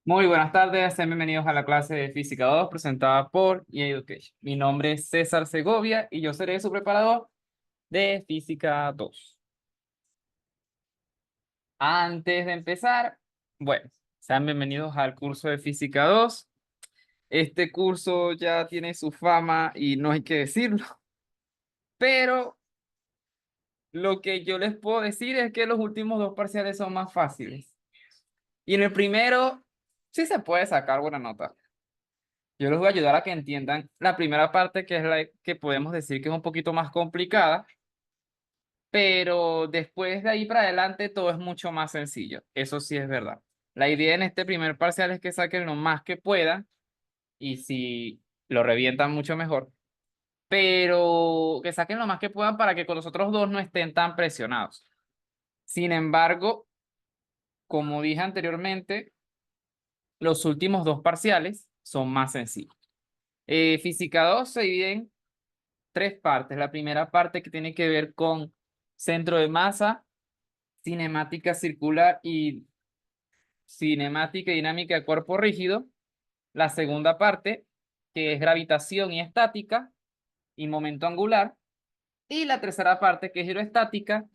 Muy buenas tardes, sean bienvenidos a la clase de Física 2 presentada por EA Education. Mi nombre es César Segovia y yo seré su preparador de Física 2. Antes de empezar, bueno, sean bienvenidos al curso de Física 2. Este curso ya tiene su fama y no hay que decirlo, pero lo que yo les puedo decir es que los últimos dos parciales son más fáciles. Y en el primero sí se puede sacar buena nota. Yo les voy a ayudar a que entiendan la primera parte, que es la que podemos decir que es un poquito más complicada, pero después de ahí para adelante todo es mucho más sencillo. Eso sí es verdad. La idea en este primer parcial es que saquen lo más que puedan y si lo revientan mucho mejor, pero que saquen lo más que puedan para que con los otros dos no estén tan presionados. Sin embargo, como dije anteriormente, los últimos dos parciales son más sencillos. Física 2 se divide en tres partes. La primera parte que tiene que ver con centro de masa, cinemática circular y cinemática y dinámica de cuerpo rígido. La segunda parte, que es gravitación y estática y momento angular. Y la tercera parte, que es hidroestática,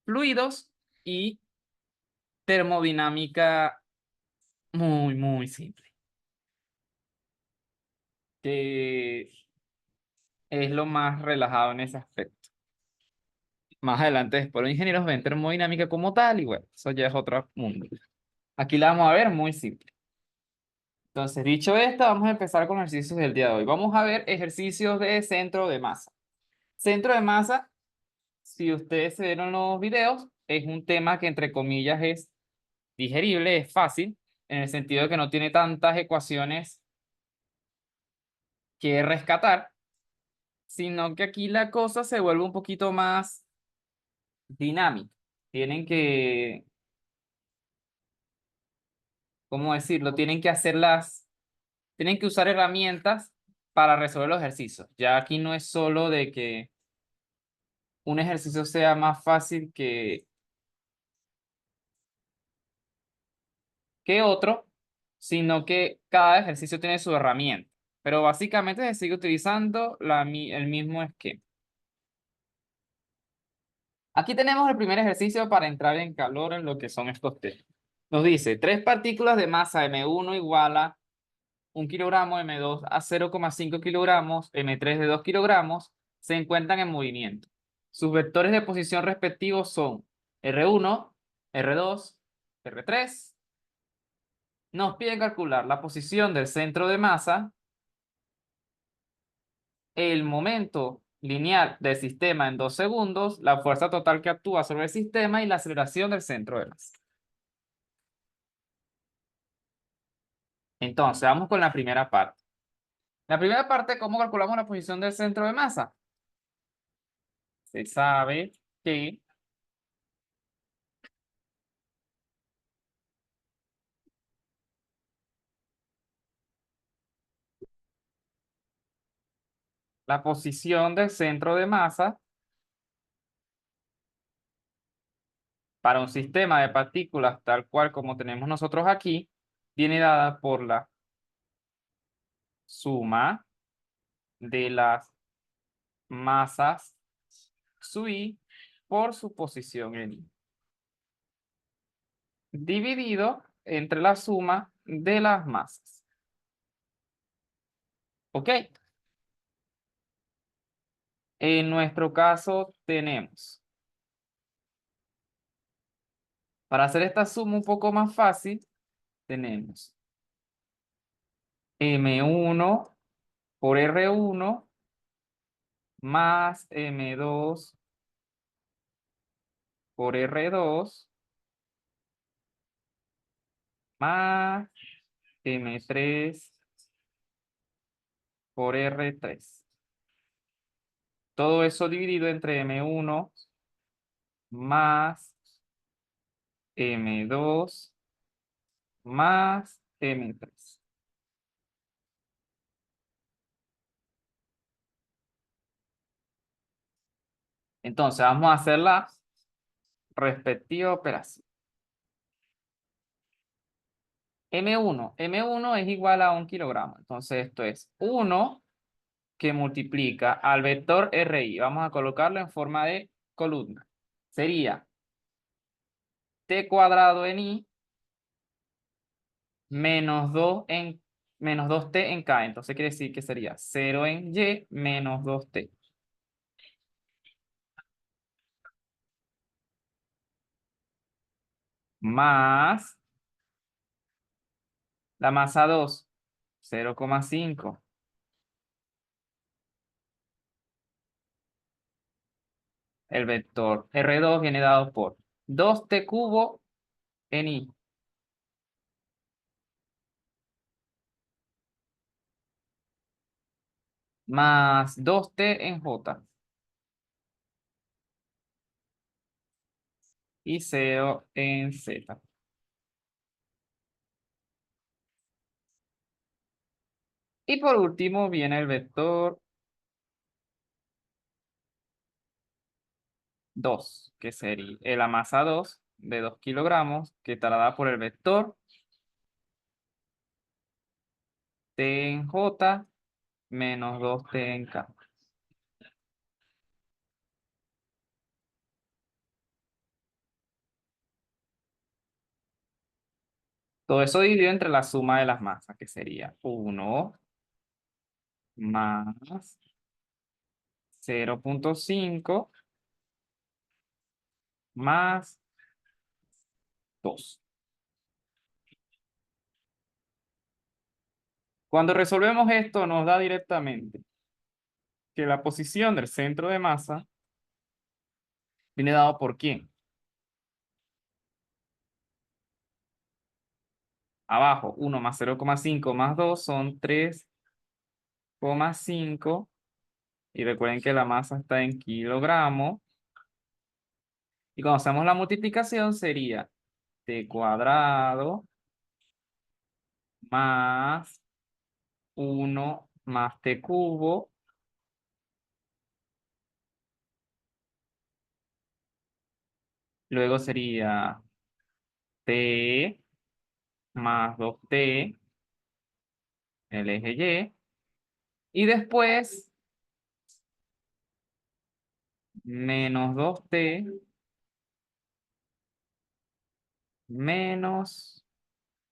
fluidos y termodinámica muy simple, que es lo más relajado en ese aspecto. Más adelante, después los ingenieros ven termodinámica como tal y bueno, eso ya es otro mundo. Aquí la vamos a ver muy simple. Entonces, dicho esto, vamos a empezar con los ejercicios del día de hoy. Vamos a ver ejercicios de centro de masa. Centro de masa, si ustedes se vieron los videos, es un tema que entre comillas es digerible, es fácil, en el sentido de que no tiene tantas ecuaciones que rescatar, sino que aquí la cosa se vuelve un poquito más dinámica. Tienen que, ¿cómo decirlo? Tienen que usar herramientas para resolver los ejercicios. Ya aquí no es solo de que un ejercicio sea más fácil que otro, sino que cada ejercicio tiene su herramienta. Pero básicamente se sigue utilizando el mismo esquema. Aquí tenemos el primer ejercicio para entrar en calor en lo que son estos temas. Nos dice, tres partículas de masa M1 igual a 1 kilogramo, M2 a 0,5 kilogramos, M3 de 2 kilogramos, se encuentran en movimiento. Sus vectores de posición respectivos son R1, R2, R3. Nos piden calcular la posición del centro de masa, el momento lineal del sistema en 2 segundos, la fuerza total que actúa sobre el sistema y la aceleración del centro de masa. Entonces, vamos con la primera parte. La primera parte, ¿cómo calculamos la posición del centro de masa? Se sabe que la posición del centro de masa para un sistema de partículas tal cual como tenemos nosotros aquí, viene dada por la suma de las masas su i por su posición en i, dividido entre la suma de las masas. ¿Ok? En nuestro caso tenemos, para hacer esta suma un poco más fácil, tenemos M1 por R1 más M2 por R2 más M3 por R3. Todo eso dividido entre M1 más M2 más M3. Entonces vamos a hacer la respectiva operación. M1 es igual a 1 kilogramo. Entonces esto es 1 que multiplica al vector RI. Vamos a colocarlo en forma de columna. Sería t cuadrado en I menos 2 en menos 2t en K. Entonces quiere decir que sería 0 en Y menos 2t. Más la masa 2, 0,5. El vector R2 viene dado por 2t cubo en I más 2t en J y 0 en Z. Y por último viene el vector 2, que sería la masa 2 de 2 kilogramos, que estará dada por el vector t en J menos 2t en K. Todo eso dividido entre la suma de las masas, que sería 1 más 0,5 más 2. Cuando resolvemos esto, nos da directamente que la posición del centro de masa viene dado por ¿quién? Abajo, 1 más 0,5 más 2 son 3,5. Y recuerden que la masa está en kilogramos. Y cuando hacemos la multiplicación sería t cuadrado más 1 más t cubo luego sería t más 2t, el eje y después menos 2t menos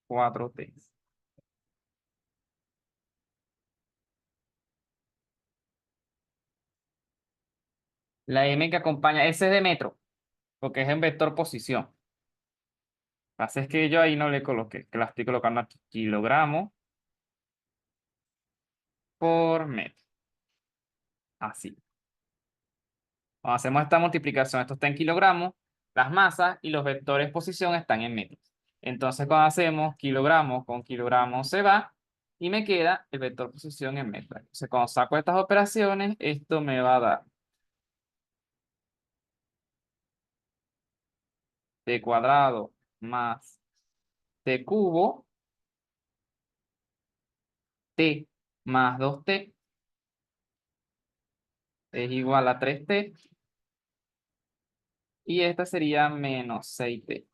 4t. La m que acompaña, ese es de metro, porque es en vector posición. Lo que pasa es que yo ahí no le coloqué, que la estoy colocando aquí, kilogramos por metro. Así. Cuando hacemos esta multiplicación, esto está en kilogramos, las masas y los vectores posición están en metros. Entonces, cuando hacemos kilogramos con kilogramos se va y me queda el vector posición en metros. Entonces, cuando saco estas operaciones, esto me va a dar t cuadrado más t cubo, t más 2t es igual a 3t y esta sería menos 6t.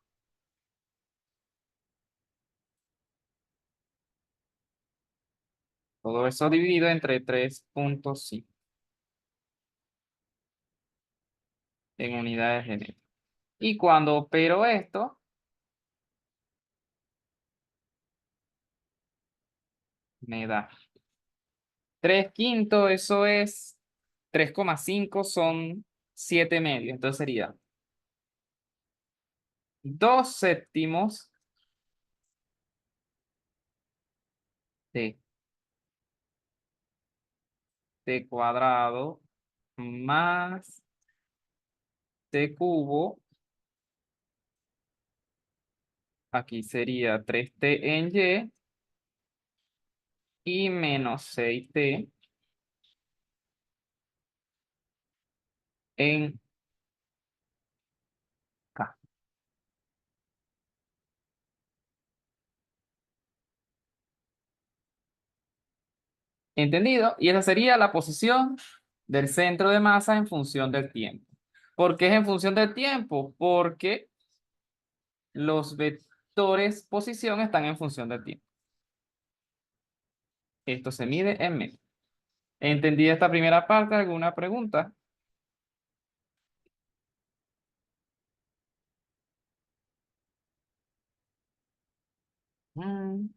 Todo eso dividido entre 3,5 en unidades de metro. Y cuando opero esto, me da 3/5, eso es 3,5 son 7 medios. Entonces sería 2/7 de t cuadrado más t cubo. Aquí sería 3t en y menos 6t en K. ¿Entendido? Y esa sería la posición del centro de masa en función del tiempo. ¿Por qué es en función del tiempo? Porque los vectores vectores posición están en función del tiempo. Esto se mide en metros. ¿Entendí esta primera parte? ¿Alguna pregunta? Mm,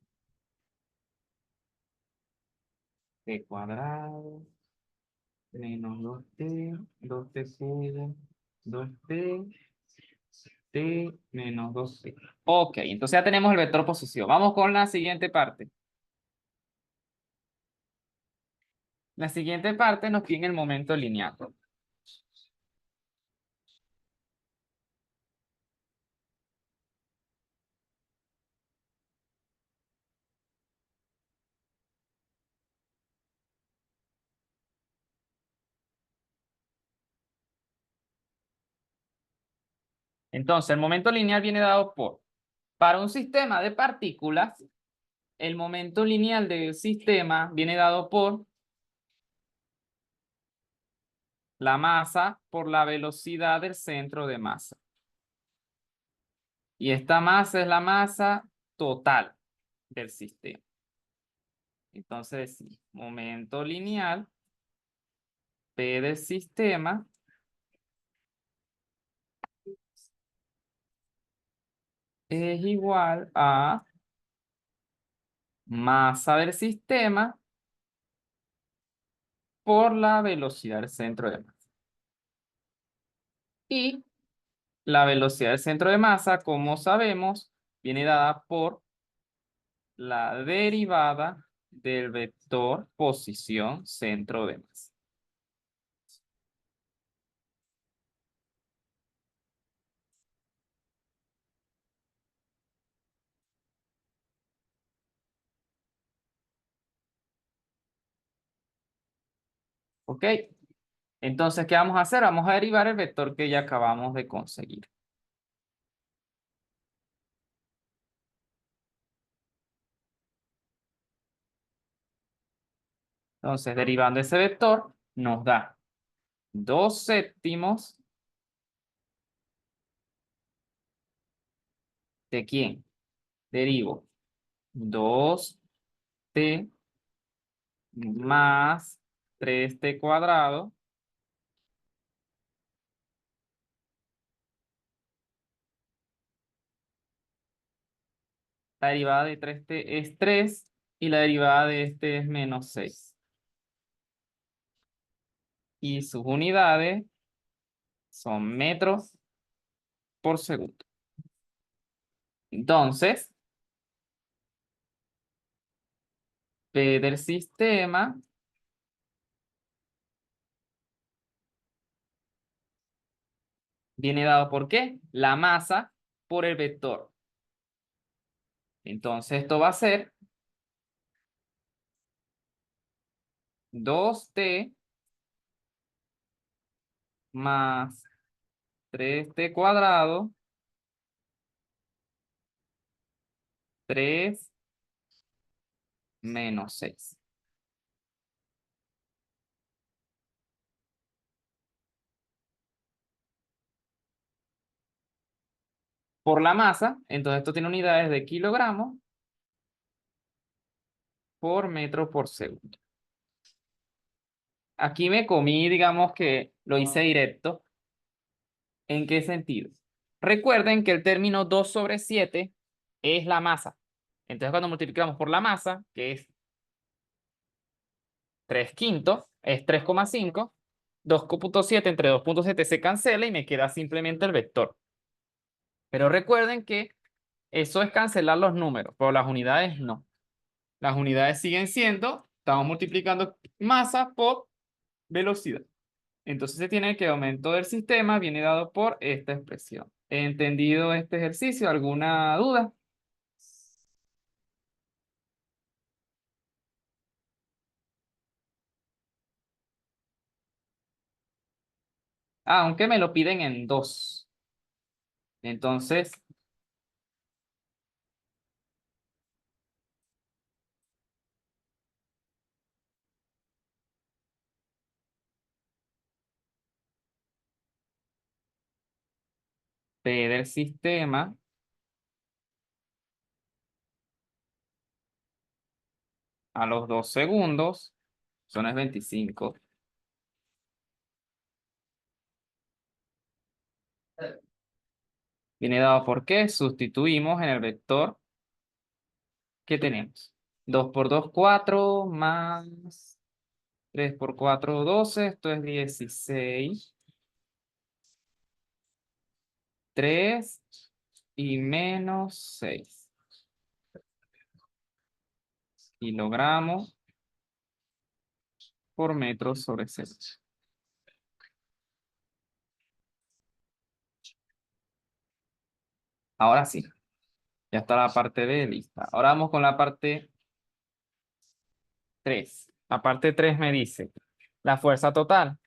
T cuadrado menos 2t cubo, 2t menos 2t. Ok, entonces ya tenemos el vector posición. Vamos con la siguiente parte. La siguiente parte nos tiene el momento lineal. Entonces, el momento lineal viene dado por, para un sistema de partículas, el momento lineal del sistema viene dado por la masa por la velocidad del centro de masa. Y esta masa es la masa total del sistema. Entonces, sí, momento lineal, P del sistema es igual a masa del sistema por la velocidad del centro de masa. Y la velocidad del centro de masa, como sabemos, viene dada por la derivada del vector posición centro de masa. ¿Ok? Entonces, ¿qué vamos a hacer? Vamos a derivar el vector que ya acabamos de conseguir. Entonces, derivando ese vector, nos da 2/7 de ¿quién? Derivo 2t más 3t cuadrado. La derivada de 3t es 3 y la derivada de este es -6. Y sus unidades son metros por segundo. Entonces, P del sistema viene dado por ¿qué? La masa por el vector. Entonces, esto va a ser 2t más 3t cuadrado, 3 menos 6. Por la masa, entonces esto tiene unidades de kilogramos por metro por segundo. Aquí me comí, digamos que lo hice directo. ¿En qué sentido? Recuerden que el término 2/7 es la masa. Entonces, cuando multiplicamos por la masa, que es 3/5, es 3,5, 2,7 entre 2,7 se cancela y me queda simplemente el vector. Pero recuerden que eso es cancelar los números, pero las unidades no. Las unidades siguen siendo, estamos multiplicando masa por velocidad. Entonces se tiene que el aumento del sistema viene dado por esta expresión. ¿Entendido este ejercicio? ¿Alguna duda? Aunque me lo piden en 2. Entonces, P del sistema a los 2 segundos, eso no es 25. Viene dado porque sustituimos en el vector que tenemos. 2 por 2, 4, más 3 por 4, 12, esto es 16. 3 y menos 6 kilogramos por metro sobre segundo. Ahora sí, ya está la parte B lista. Ahora vamos con la parte 3. La parte 3 me dice la fuerza total.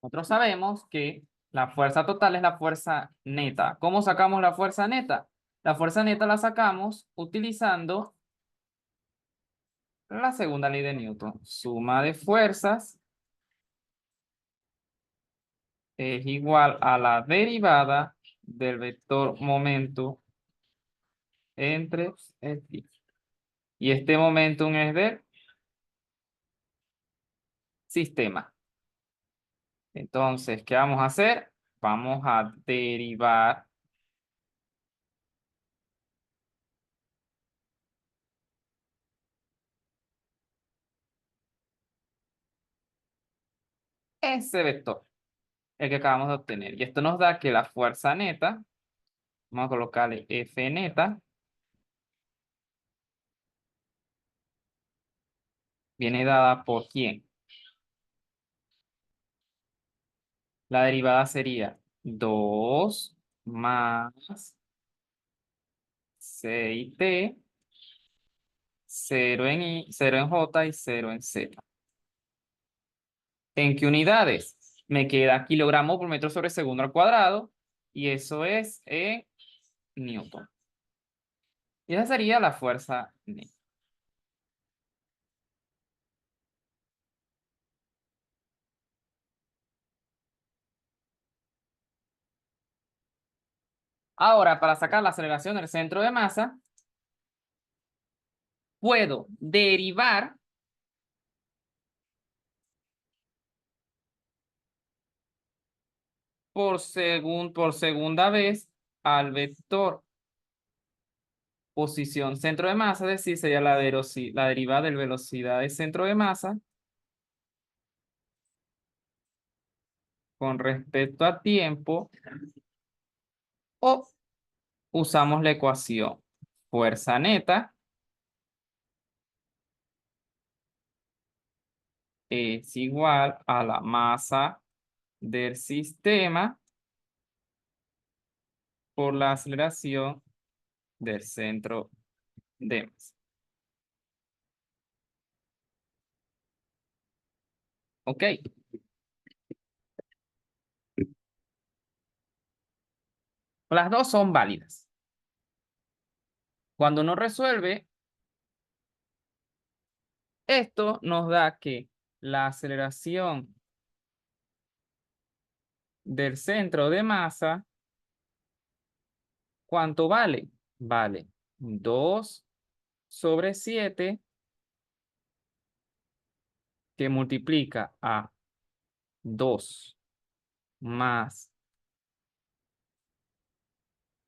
Nosotros sabemos que la fuerza total es la fuerza neta. ¿Cómo sacamos la fuerza neta? La fuerza neta la sacamos utilizando la segunda ley de Newton. Suma de fuerzas es igual a la derivada del vector momento entre el tiempo. Y este momentum es del sistema. Entonces, ¿qué vamos a hacer? Vamos a derivar ese vector, el que acabamos de obtener. Y esto nos da que la fuerza neta, vamos a colocarle F neta, viene dada por ¿quién? La derivada sería 2 más 6T, 0 en I, 0 en J y 0 en Z. ¿En qué unidades? Me queda kilogramo por metro sobre segundo al cuadrado y eso es en Newton. Y esa sería la fuerza neta. Ahora, para sacar la aceleración del centro de masa, puedo derivar por segunda vez al vector posición centro de masa, es decir, sería la derivada de velocidad de centro de masa con respecto a tiempo, o usamos la ecuación fuerza neta es igual a la masa del sistema por la aceleración del centro de masa. Ok. Las dos son válidas. Cuando uno resuelve, esto nos da que la aceleración del centro de masa, ¿cuánto vale? Vale 2 sobre 7 que multiplica a 2 más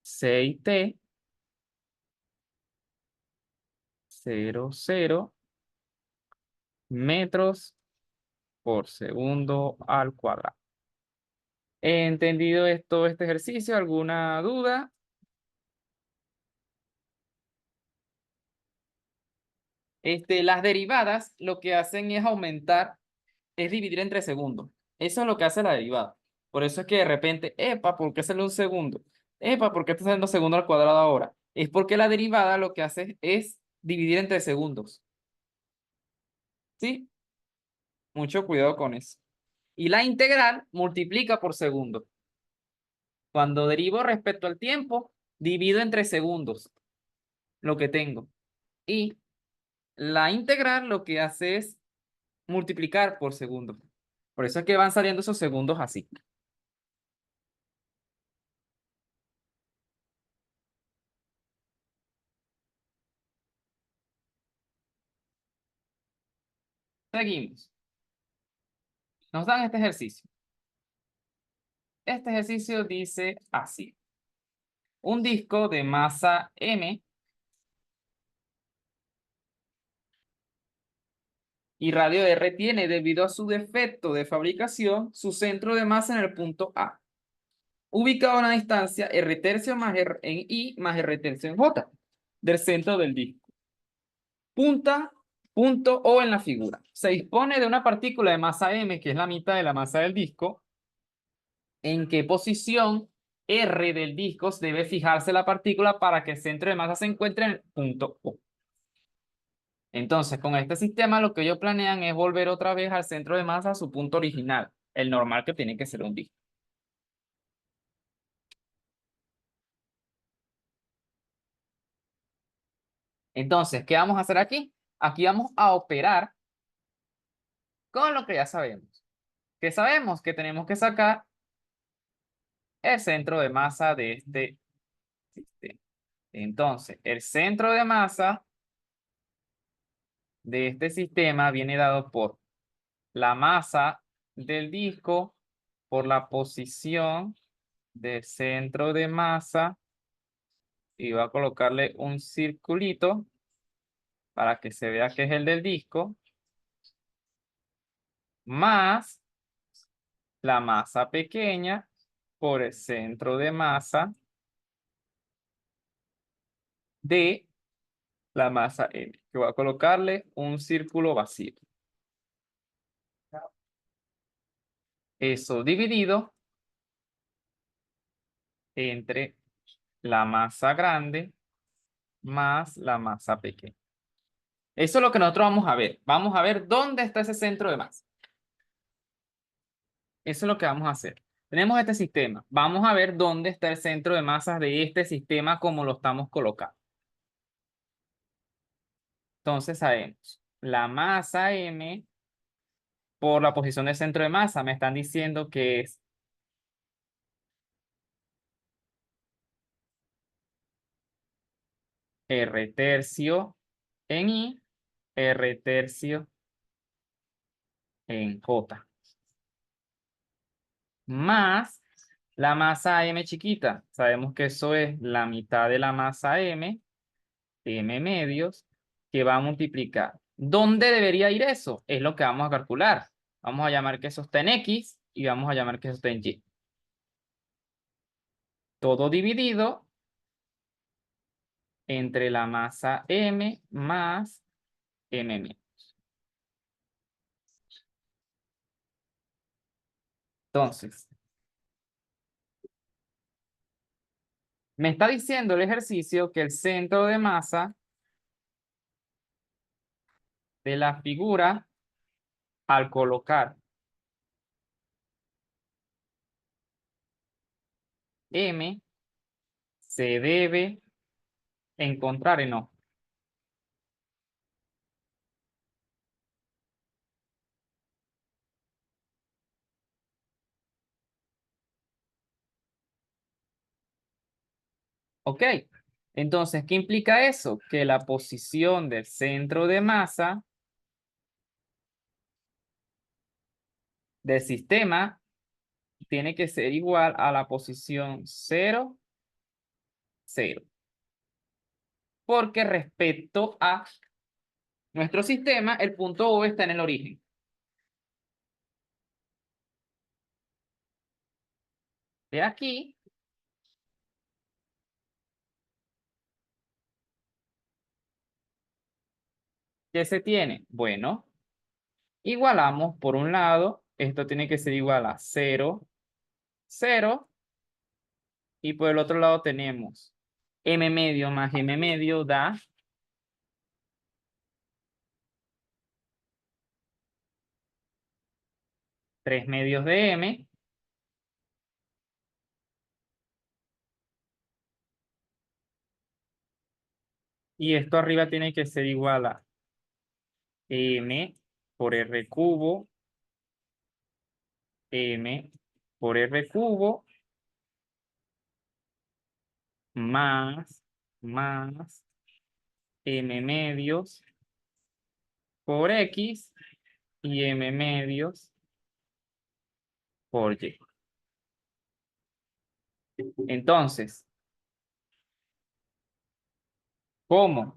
6T, 0 metros por segundo al cuadrado. ¿He entendido esto, este ejercicio? ¿Alguna duda? Las derivadas lo que hacen es aumentar, es dividir entre segundos. Eso es lo que hace la derivada. Por eso es que de repente, epa, ¿por qué sale un segundo? Epa, ¿por qué está saliendo segundo al cuadrado ahora? Es porque la derivada lo que hace es dividir entre segundos. ¿Sí? Mucho cuidado con eso. Y la integral multiplica por segundo. Cuando derivo respecto al tiempo, divido entre segundos lo que tengo. Y la integral lo que hace es multiplicar por segundo. Por eso es que van saliendo esos segundos así. Seguimos. Nos dan este ejercicio. Este ejercicio dice así. Un disco de masa M y radio R tiene, debido a su defecto de fabricación, su centro de masa en el punto A, ubicado a una distancia R tercio más R en I más R tercio en J del centro del disco. Punto O en la figura. Se dispone de una partícula de masa M, que es la mitad de la masa del disco. ¿En qué posición R del disco debe fijarse la partícula para que el centro de masa se encuentre en el punto O? Entonces, con este sistema lo que ellos planean es volver otra vez al centro de masa a su punto original, el normal que tiene que ser un disco. Entonces, ¿qué vamos a hacer aquí? Aquí vamos a operar con lo que ya sabemos. ¿Qué sabemos? Que tenemos que sacar el centro de masa de este sistema. Entonces, el centro de masa de este sistema viene dado por la masa del disco por la posición del centro de masa, y voy a colocarle un circulito para que se vea que es el del disco, más la masa pequeña por el centro de masa de la masa M, que voy a colocarle un círculo vacío. Eso dividido entre la masa grande más la masa pequeña. Eso es lo que nosotros vamos a ver. Vamos a ver dónde está ese centro de masa. Eso es lo que vamos a hacer. Tenemos este sistema. Vamos a ver dónde está el centro de masas de este sistema como lo estamos colocando. Entonces sabemos la masa M por la posición del centro de masa. Me están diciendo que es R tercio en I, R tercio en J. Más la masa M chiquita. Sabemos que eso es la mitad de la masa M, M medios, que va a multiplicar. ¿Dónde debería ir eso? Es lo que vamos a calcular. Vamos a llamar que eso está en X y vamos a llamar que eso está en Y. Todo dividido entre la masa M más MM. Entonces, me está diciendo el ejercicio que el centro de masa de la figura, al colocar M, se debe encontrar en O. ¿Ok? Entonces, ¿qué implica eso? Que la posición del centro de masa del sistema tiene que ser igual a la posición 0, 0. Porque respecto a nuestro sistema, el punto O está en el origen. De aquí, ¿qué se tiene? Bueno, igualamos por un lado, esto tiene que ser igual a 0, 0, y por el otro lado tenemos M medio más M medio da 3 medios de M, y esto arriba tiene que ser igual a M por R cubo, M por R cubo, más M medios por X y m medios por y. Entonces, ¿cómo?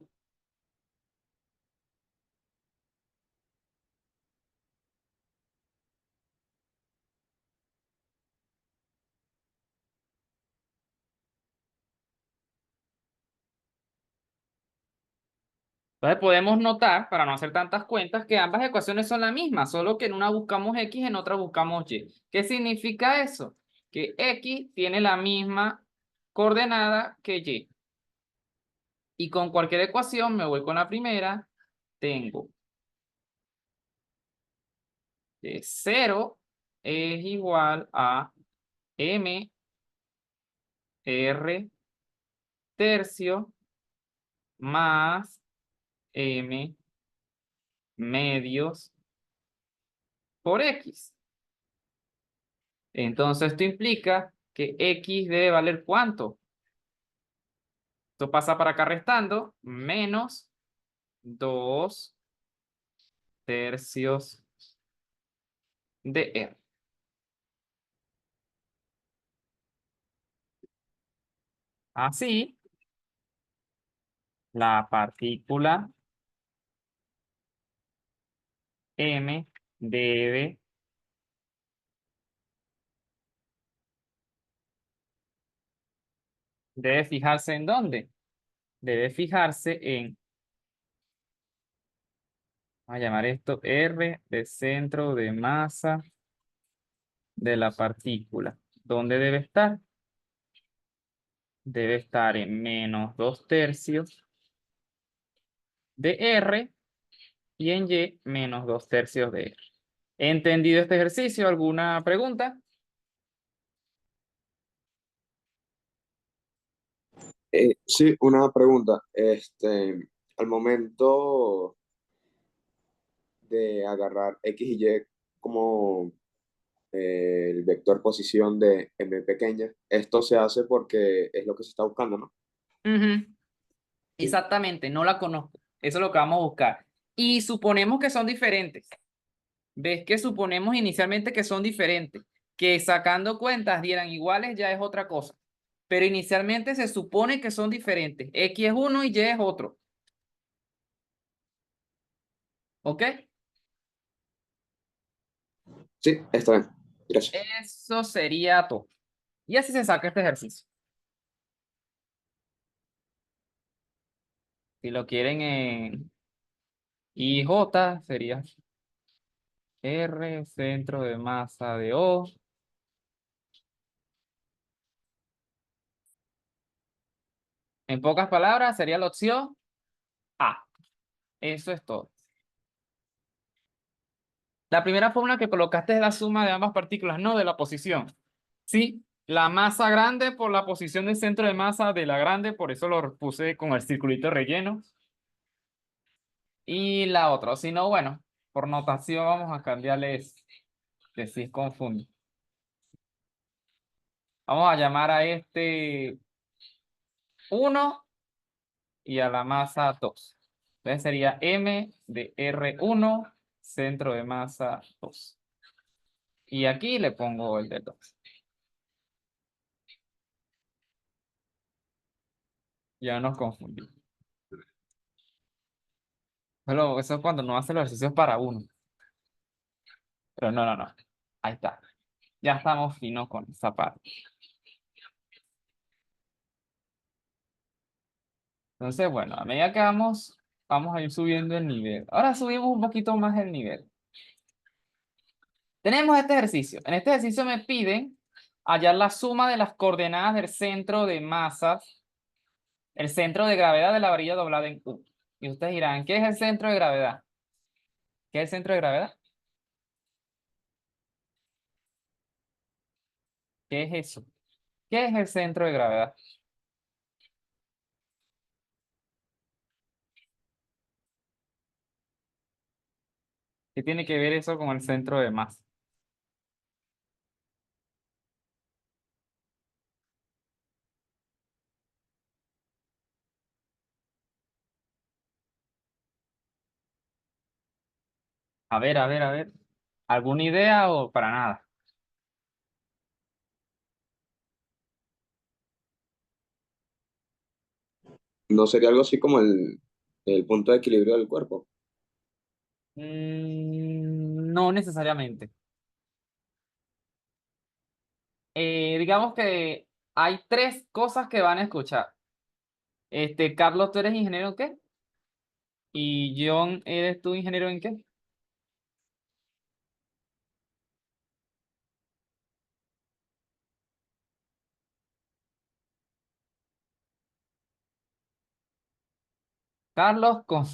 Entonces podemos notar, para no hacer tantas cuentas, que ambas ecuaciones son la misma, solo que en una buscamos x, en otra buscamos y. ¿Qué significa eso? Que x tiene la misma coordenada que y. Y con cualquier ecuación, me voy con la primera, tengo que 0 es igual a m r tercio más m medios por x. Entonces esto implica que x debe valer ¿cuánto? Esto pasa para acá restando, menos 2 tercios de r. Así, la partícula m debe fijarse ¿en dónde? Debe fijarse en, vamos a llamar esto R de centro de masa de la partícula. ¿Dónde debe estar? Debe estar en menos 2 tercios de R y en Y menos 2 tercios de R. ¿He entendido este ejercicio? ¿Alguna pregunta? Sí, una pregunta. Al momento de agarrar X y Y como el vector posición de m pequeña, esto se hace porque es lo que se está buscando, ¿no? Ujú. Sí. Exactamente, no la conozco. Eso es lo que vamos a buscar. Y suponemos que son diferentes. ¿Ves que suponemos inicialmente que son diferentes? Que sacando cuentas dieran iguales ya es otra cosa. Pero inicialmente se supone que son diferentes. X es uno y Y es otro. ¿Ok? Sí, está bien. Gracias. Eso sería todo. Y así se saca este ejercicio. Si lo quieren en IJ, sería R, centro de masa de O. En pocas palabras, sería la opción A. Eso es todo. La primera fórmula que colocaste es la suma de ambas partículas, no de la posición. Sí, la masa grande por la posición del centro de masa de la grande, por eso lo puse con el circulito relleno. Y la otra, o si no, bueno, por notación vamos a cambiarle eso, que si confunde. Vamos a llamar a este 1 y a la masa 2. Entonces sería M de R1, centro de masa 2. Y aquí le pongo el de 2. Ya nos confundimos. Pero eso es cuando no hace los ejercicios para uno. Pero no, no, no. Ahí está. Ya estamos finos con esa parte. Entonces, bueno, a medida que vamos a ir subiendo el nivel. Ahora subimos un poquito más el nivel. Tenemos este ejercicio. En este ejercicio me piden hallar la suma de las coordenadas del centro de masas, el centro de gravedad de la varilla doblada en U. Y ustedes dirán, ¿qué es el centro de gravedad? ¿Qué es el centro de gravedad? ¿Qué es eso? ¿Qué es el centro de gravedad? ¿Qué tiene que ver eso con el centro de masa? A ver, a ver, a ver. ¿Alguna idea o para nada? ¿No sería algo así como el punto de equilibrio del cuerpo? No necesariamente. Digamos que hay tres cosas que van a escuchar. Carlos, ¿tú eres ingeniero en qué? Y John, ¿eres tú ingeniero en qué? Carlos, con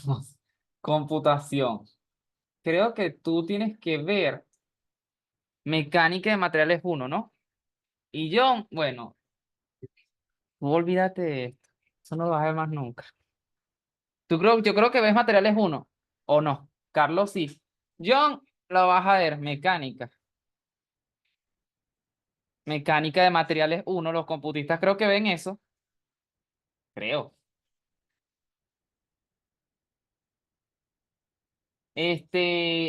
computación. Creo que tú tienes que ver mecánica de materiales uno, ¿no? Y John, bueno, tú olvídate de esto. Eso no lo vas a ver más nunca. Yo creo que ves materiales uno, ¿o no? Carlos, sí. John, lo vas a ver, mecánica. Mecánica de materiales uno. Los computistas creo que ven eso. Creo.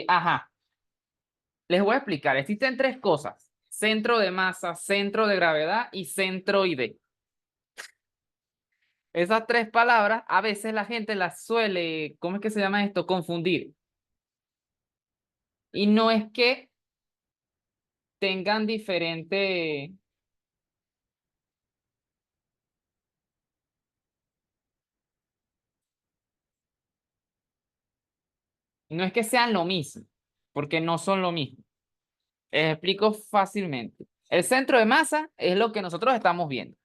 Ajá. Les voy a explicar. Existen tres cosas: centro de masa, centro de gravedad y centroide. Esas tres palabras, a veces la gente las suele, ¿cómo es que se llama esto? Confundir. Y no es que tengan diferente, no es que sean lo mismo, porque no son lo mismo. Les explico fácilmente. El centro de masa es lo que nosotros estamos viendo.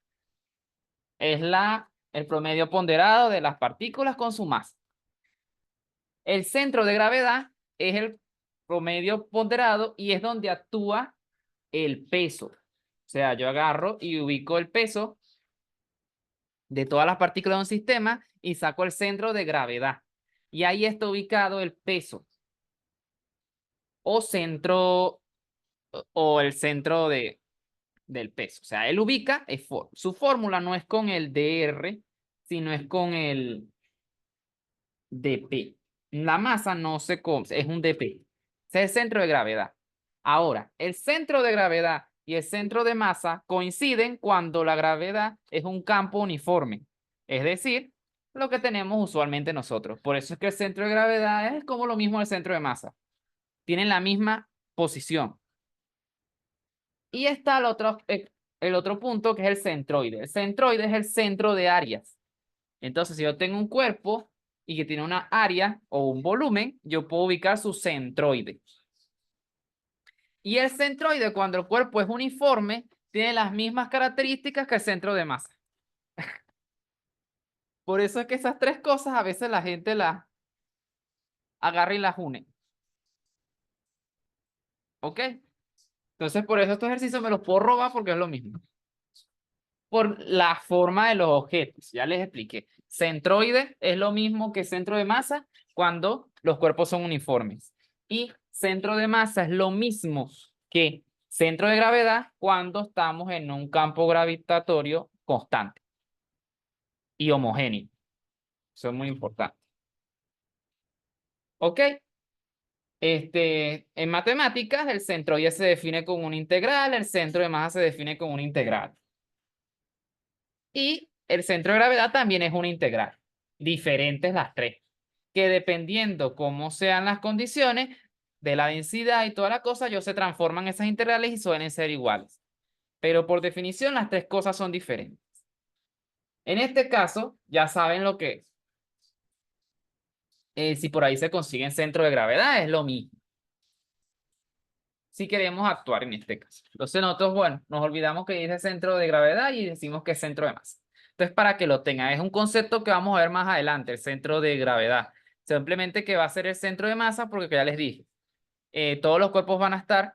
Es el promedio ponderado de las partículas con su masa. El centro de gravedad es el promedio ponderado y es donde actúa el peso. O sea, yo agarro y ubico el peso de todas las partículas de un sistema y saco el centro de gravedad. Y ahí está ubicado el peso o centro o el centro del peso. O sea, él ubica, su fórmula no es con el dr, sino es con el dp. La masa no se es un dp. Ese es el centro de gravedad. Ahora, el centro de gravedad y el centro de masa coinciden cuando la gravedad es un campo uniforme. Es decir, lo que tenemos usualmente nosotros. Por eso es que el centro de gravedad es como lo mismo el centro de masa. Tienen la misma posición. Y está el otro punto que es el centroide. El centroide es el centro de áreas. Entonces, si yo tengo un cuerpo y que tiene una área o un volumen, yo puedo ubicar su centroide. Y el centroide, cuando el cuerpo es uniforme, tiene las mismas características que el centro de masa. Por eso es que esas tres cosas a veces la gente las agarra y las une. ¿Ok? Entonces, por eso estos ejercicios me los puedo robar porque es lo mismo. Por la forma de los objetos. Ya les expliqué. Centroide es lo mismo que centro de masa cuando los cuerpos son uniformes. Y centro de masa es lo mismo que centro de gravedad cuando estamos en un campo gravitatorio constante y homogéneo. Eso es muy importante. ¿Ok? En matemáticas, el centroide se define con una integral, el centro de masa se define con una integral. Y el centro de gravedad también es una integral. Diferentes las tres. Que dependiendo cómo sean las condiciones de la densidad y toda la cosa, ellos se transforman esas integrales y suelen ser iguales. Pero por definición, las tres cosas son diferentes. En este caso, ya saben lo que es. Si por ahí se consiguen centro de gravedad, es lo mismo. Si queremos actuar en este caso. Entonces nosotros, bueno, nos olvidamos que dice centro de gravedad y decimos que es centro de masa. Entonces, para que lo tengan, es un concepto que vamos a ver más adelante, el centro de gravedad. Simplemente que va a ser el centro de masa porque ya les dije, todos los cuerpos van a estar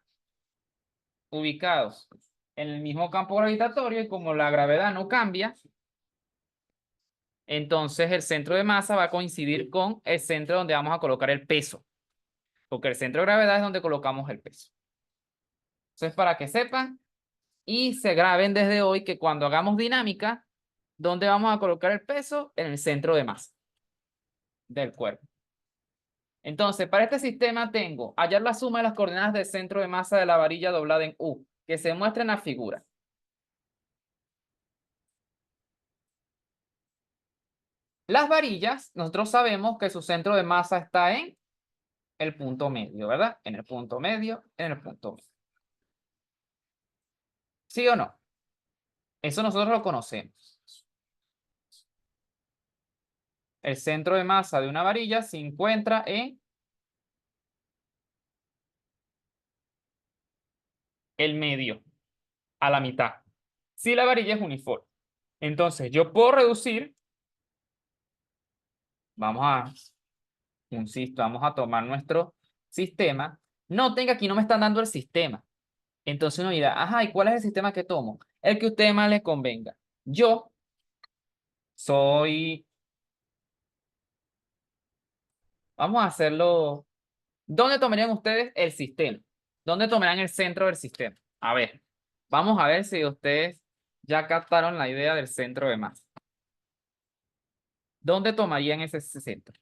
ubicados en el mismo campo gravitatorio y como la gravedad no cambia, entonces el centro de masa va a coincidir con el centro donde vamos a colocar el peso, porque el centro de gravedad es donde colocamos el peso. Entonces, para que sepan y se graben desde hoy que cuando hagamos dinámica, ¿dónde vamos a colocar el peso? En el centro de masa del cuerpo. Entonces, para este sistema tengo hallar la suma de las coordenadas del centro de masa de la varilla doblada en U, que se muestra en la figura. Las varillas, nosotros sabemos que su centro de masa está en el punto medio, ¿verdad? En el punto medio, en el punto medio. ¿Sí o no? Eso nosotros lo conocemos. El centro de masa de una varilla se encuentra en el medio, a la mitad. Si la varilla es uniforme. Entonces, yo puedo reducir, vamos a, insisto, vamos a tomar nuestro sistema. Noten que aquí no me están dando el sistema. Entonces uno dirá, ajá, ¿y cuál es el sistema que tomo? El que a usted más les convenga. Yo soy, vamos a hacerlo. ¿Dónde tomarían ustedes el sistema? ¿Dónde tomarán el centro del sistema? A ver, vamos a ver si ustedes ya captaron la idea del centro de masa. ¿Dónde tomarían ese centro?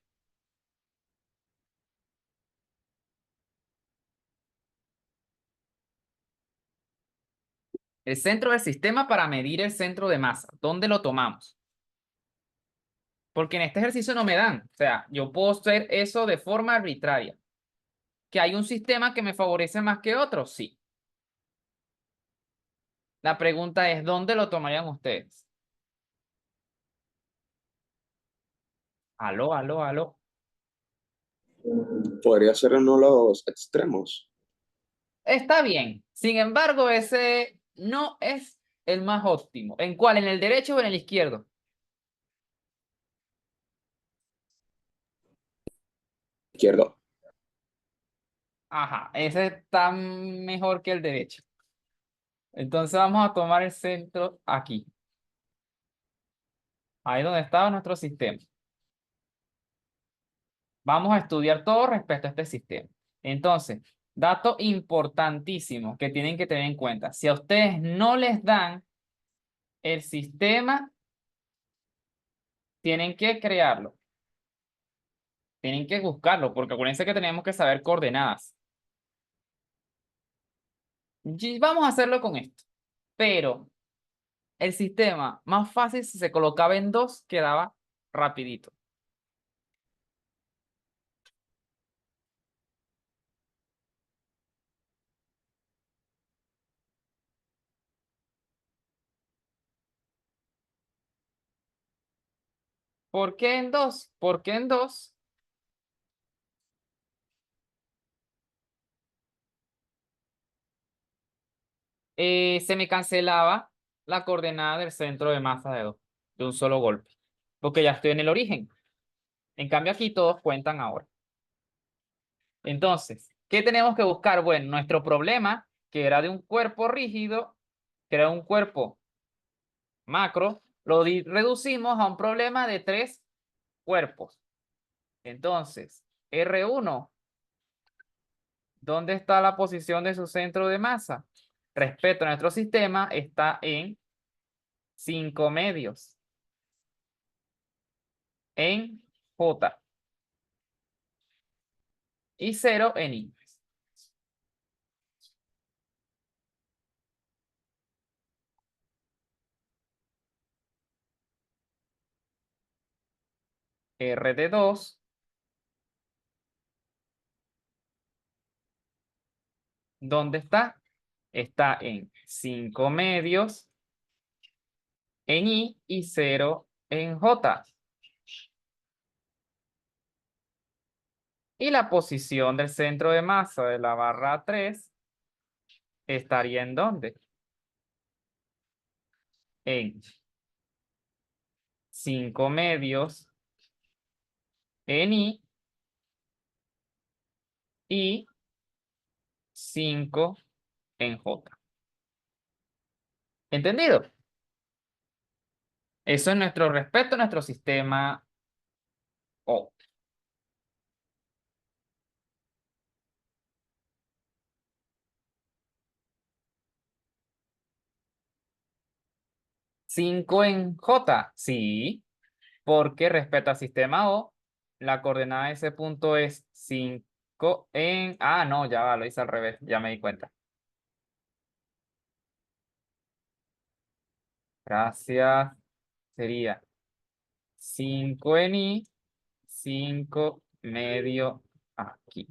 El centro del sistema para medir el centro de masa. ¿Dónde lo tomamos? Porque en este ejercicio no me dan. O sea, yo puedo hacer eso de forma arbitraria. ¿Que hay un sistema que me favorece más que otro? Sí. La pregunta es, ¿dónde lo tomarían ustedes? Aló, aló, aló. Podría ser en uno de los extremos. Está bien. Sin embargo, ese no es el más óptimo. ¿En cuál? ¿En el derecho o en el izquierdo? Izquierdo. Ajá, ese está mejor que el derecho. Entonces vamos a tomar el centro aquí. Ahí donde estaba nuestro sistema. Vamos a estudiar todo respecto a este sistema. Entonces, dato importantísimo que tienen que tener en cuenta. Si a ustedes no les dan el sistema, tienen que crearlo. Tienen que buscarlo, porque acuérdense que tenemos que saber coordenadas. Y vamos a hacerlo con esto. Pero el sistema más fácil, si se colocaba en 2, quedaba rapidito. ¿Por qué en 2? Porque en 2 se me cancelaba la coordenada del centro de masa de 2 de un solo golpe, porque ya estoy en el origen. En cambio aquí todos cuentan ahora. Entonces, ¿qué tenemos que buscar? Bueno, nuestro problema, que era de un cuerpo rígido, que era un cuerpo macro, lo reducimos a un problema de 3 cuerpos. Entonces, R1, ¿dónde está la posición de su centro de masa? Respecto a nuestro sistema, está en 5 medios, en J y 0 en I. R de 2, ¿dónde está? Está en 5 medios, en I y 0 en J. Y la posición del centro de masa de la barra 3 estaría ¿en dónde? En 5 medios, en I y 5 en J. ¿Entendido? Eso es nuestro respecto a nuestro sistema O. 5 en J, sí, porque respecto al sistema O, la coordenada de ese punto es 5 en... Ah, no, ya va, lo hice al revés, ya me di cuenta. Gracias. Sería 5 en I, 5 medio aquí.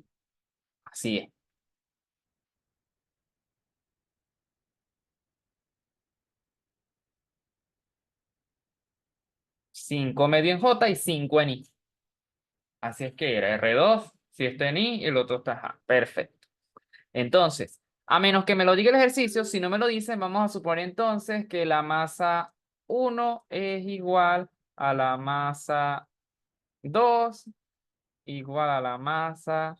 Así es. 5 medio en J y 5 en I. Así es que era R2, si está en I y el otro está J. Perfecto. Entonces, a menos que me lo diga el ejercicio, si no me lo dicen, vamos a suponer entonces que la masa 1 es igual a la masa 2 igual a la masa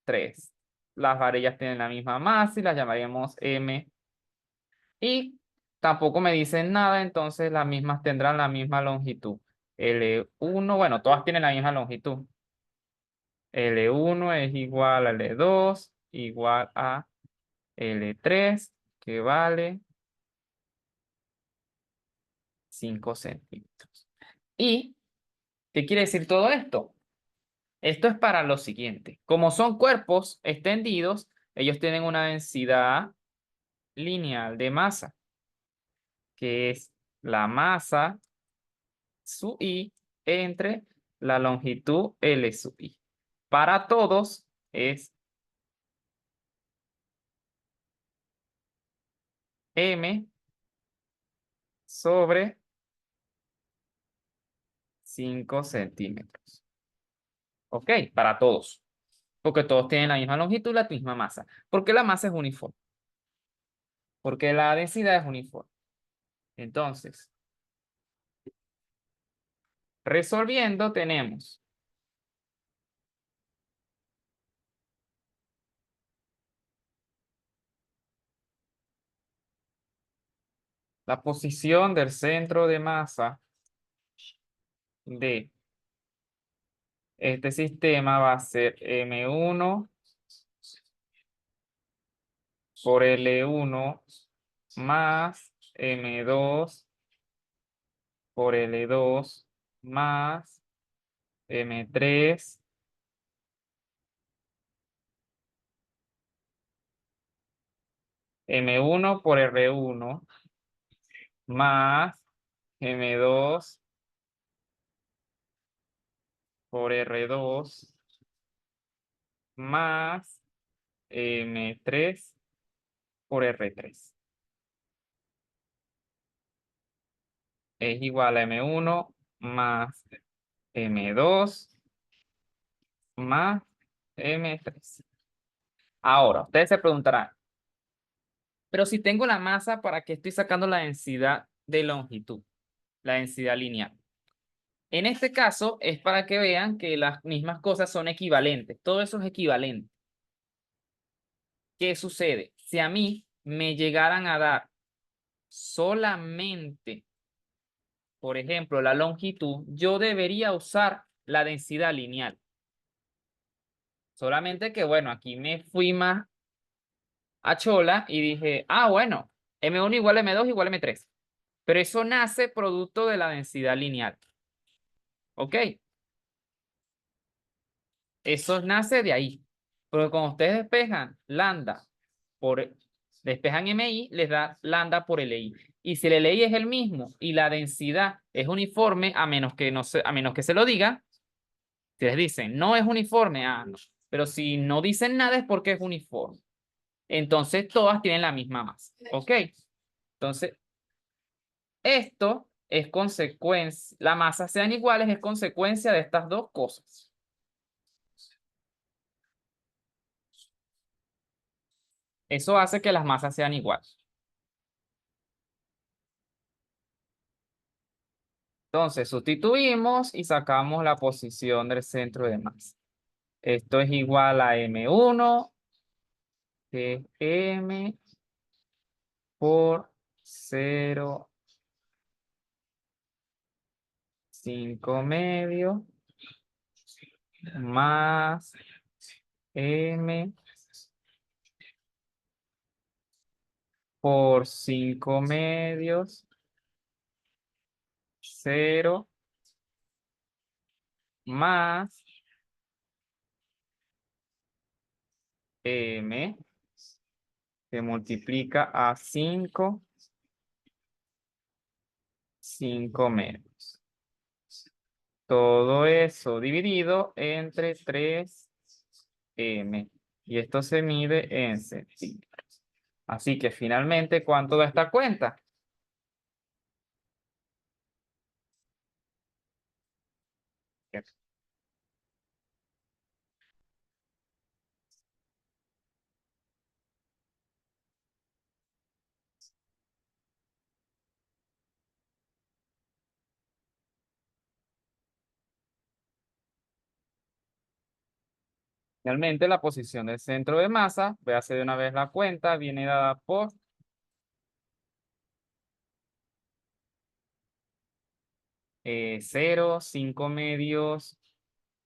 3. Las varillas tienen la misma masa y las llamaríamos M. Y tampoco me dicen nada, entonces las mismas tendrán la misma longitud. L1, bueno, todas tienen la misma longitud. L1 es igual a L2 igual a L3, que vale 5 centímetros. ¿Y qué quiere decir todo esto? Esto es para lo siguiente. Como son cuerpos extendidos, ellos tienen una densidad lineal de masa, que es la masa sub i entre la longitud L sub i. Para todos es m sobre 5 centímetros. ¿Ok? Para todos. Porque todos tienen la misma longitud, la misma masa. Porque la masa es uniforme. Porque la densidad es uniforme. Entonces, resolviendo tenemos la posición del centro de masa de este sistema va a ser M1 por L1 más M2 por L2 más M3 M1 por R1 más M2 por R2 más M3 por R3 es igual a M1 más M2 más M3. Ahora, ustedes se preguntarán, pero si tengo la masa, ¿para qué estoy sacando la densidad de longitud? La densidad lineal. En este caso es para que vean que las mismas cosas son equivalentes. Todo eso es equivalente. ¿Qué sucede? Si a mí me llegaran a dar solamente, por ejemplo, la longitud, yo debería usar la densidad lineal. Solamente que, bueno, aquí me fui más a chola y dije, ah, bueno, M1 igual a M2 igual a M3. Pero eso nace producto de la densidad lineal. ¿Ok? Eso nace de ahí. Porque cuando ustedes despejan lambda por, despejan MI, les da lambda por LI. Y si el LI es el mismo y la densidad es uniforme, a menos que, no se, a menos que se lo diga, si les dicen no es uniforme, ah, no. Pero si no dicen nada es porque es uniforme. Entonces todas tienen la misma masa. ¿Ok? Entonces, esto es consecuencia, la masa sean iguales es consecuencia de estas dos cosas. Eso hace que las masas sean iguales. Entonces, sustituimos y sacamos la posición del centro de masa. Esto es igual a M1, que es M por 0,5 medio más M por 5 medios, 0 más m se multiplica a 5 medios. Todo eso dividido entre 3m. Y esto se mide en centímetros. Así que finalmente, ¿cuánto da esta cuenta? Finalmente, la posición del centro de masa, voy a hacer de una vez la cuenta, viene dada por 0, 5 medios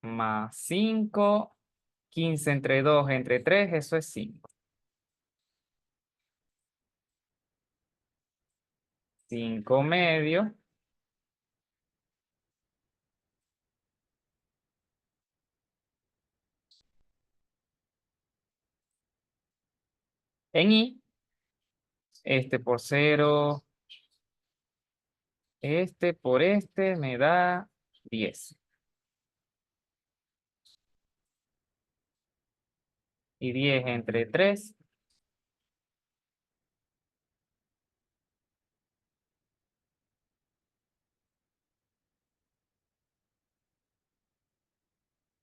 más 5, 15 entre 2 entre 3, eso es 5. 5 medios en I, este por 0, este por este me da 10. Y 10 entre 3,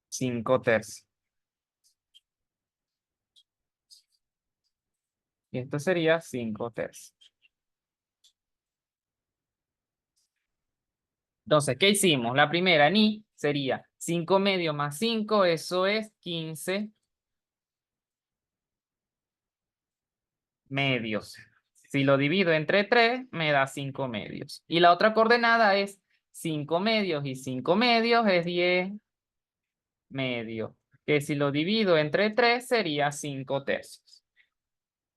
5 tercios. Y esto sería 5 tercios. Entonces, ¿qué hicimos? La primera en I sería 5 medios más 5, eso es 15 medios. Si lo divido entre 3, me da 5 medios. Y la otra coordenada es 5 medios y 5 medios es 10 medios. Que si lo divido entre 3 sería 5 tercios.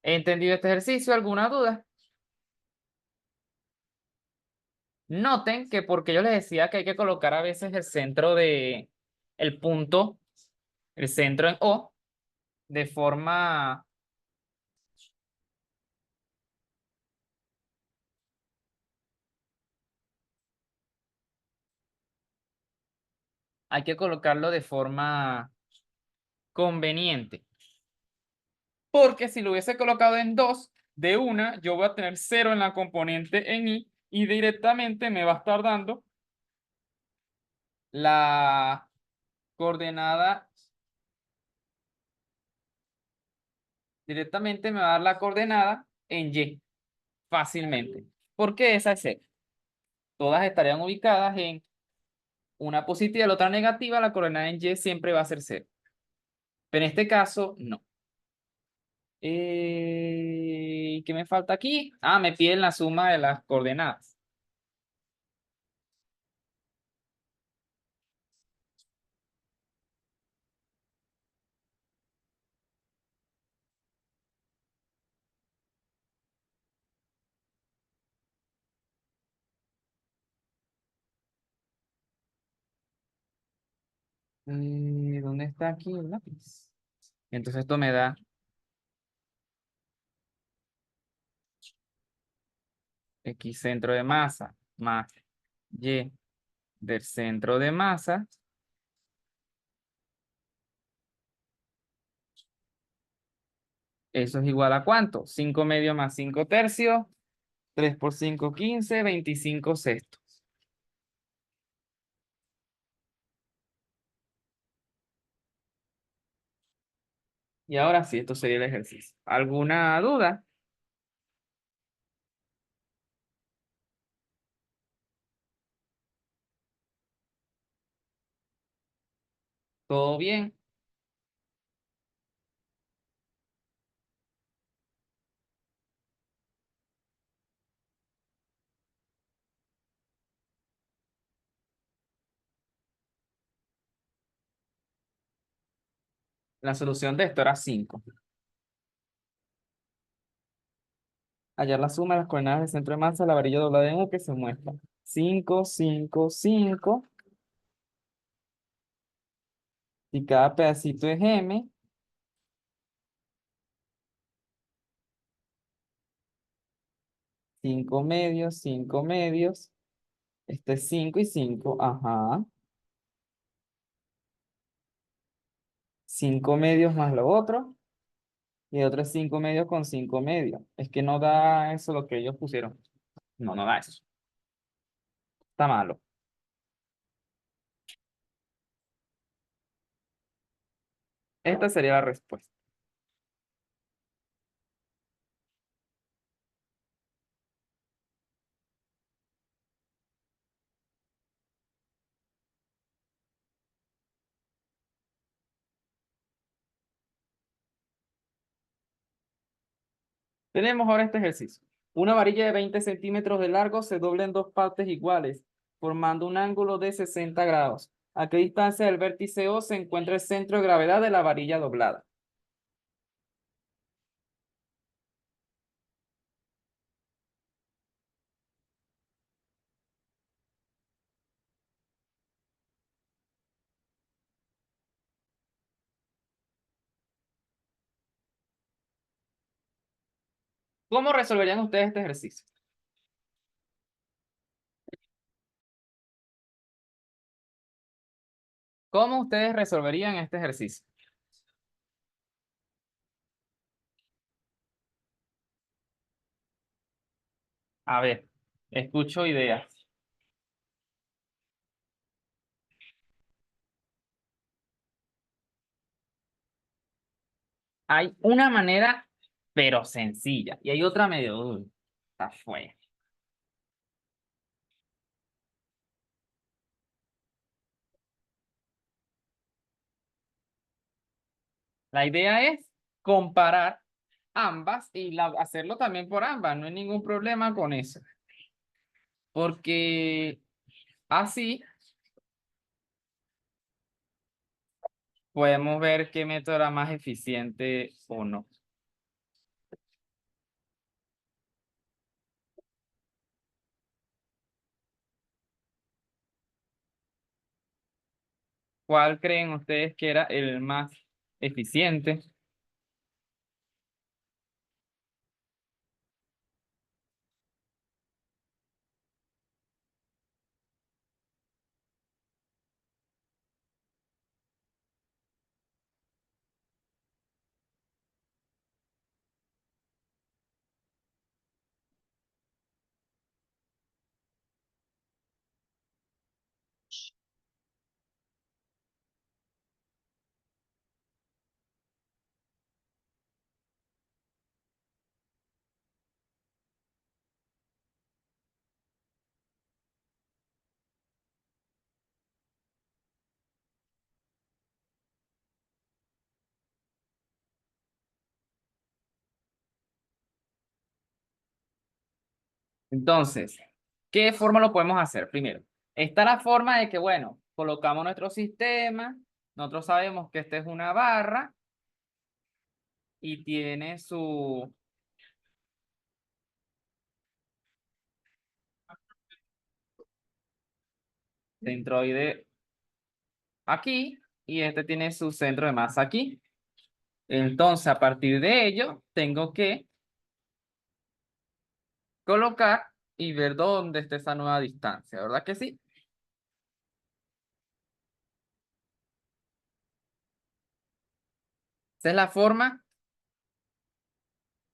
¿He entendido este ejercicio? ¿Alguna duda? Noten que porque yo les decía que hay que colocar a veces el centro el punto, el centro en O, de forma hay que colocarlo de forma conveniente. Porque si lo hubiese colocado en 2, de una, yo voy a tener 0 en la componente en I y directamente me va a estar dando la coordenada, directamente me va a dar la coordenada en Y fácilmente. Porque esa es 0. Todas estarían ubicadas en una positiva y la otra negativa, la coordenada en Y siempre va a ser 0. Pero en este caso, no. ¿Qué me falta aquí? Ah, me piden la suma de las coordenadas. ¿Dónde está aquí el lápiz? Entonces esto me da X centro de masa más Y del centro de masa. Eso es igual a ¿cuánto? 5 medios más 5 tercios. 3 por 5, 15, 25 sextos. Y ahora sí, esto sería el ejercicio. ¿Alguna duda? ¿Todo bien? La solución de esto era 5. Hallar la suma de las coordenadas del centro de masa, la varilla doblada en U que se muestra. 5, 5, 5. Y cada pedacito es M. 5 medios, 5 medios. Este es 5 y 5, ajá. 5 medios más lo otro. Y otro es 5 medios con 5 medios. Es que no da eso lo que ellos pusieron. No, no da eso. Está malo. Esta sería la respuesta. Tenemos ahora este ejercicio. Una varilla de 20 centímetros de largo se dobla en dos partes iguales, formando un ángulo de 60 grados. ¿A qué distancia del vértice O se encuentra el centro de gravedad de la varilla doblada? ¿Cómo resolverían ustedes este ejercicio? ¿Cómo ustedes resolverían este ejercicio? A ver, escucho ideas. Hay una manera, pero sencilla, y hay otra medio, está fea. La idea es comparar ambas y hacerlo también por ambas, no hay ningún problema con eso. Porque así podemos ver qué método era más eficiente o no. ¿Cuál creen ustedes que era el más eficiente? Entonces, ¿qué forma lo podemos hacer? Primero, está la forma de que, bueno, colocamos nuestro sistema, nosotros sabemos que esta es una barra y tiene su centroide aquí y este tiene su centro de masa aquí. Entonces, a partir de ello, tengo que colocar y ver dónde está esa nueva distancia, ¿verdad que sí? Esa es la forma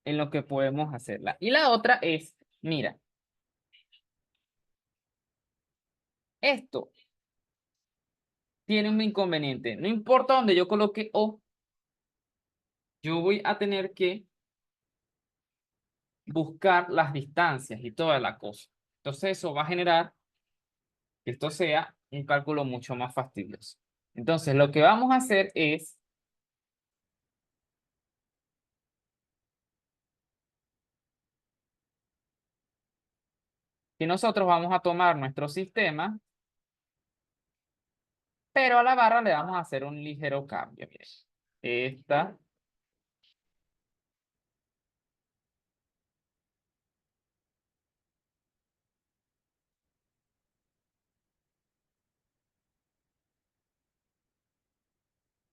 en lo que podemos hacerla. Y la otra es, mira, esto tiene un inconveniente. No importa dónde yo coloque O, yo voy a tener que buscar las distancias y toda la cosa. Entonces eso va a generar que esto sea un cálculo mucho más fastidioso. Entonces lo que vamos a hacer es que nosotros vamos a tomar nuestro sistema, pero a la barra le vamos a hacer un ligero cambio. Miren, esta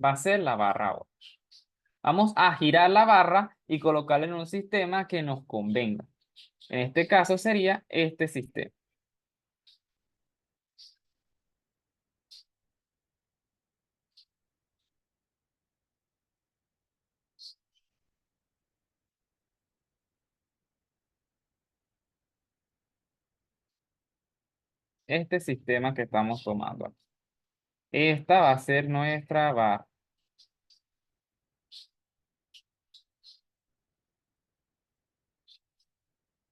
va a ser la barra ahora. Vamos a girar la barra y colocarla en un sistema que nos convenga. En este caso sería este sistema. Este sistema que estamos tomando aquí. Esta va a ser nuestra barra.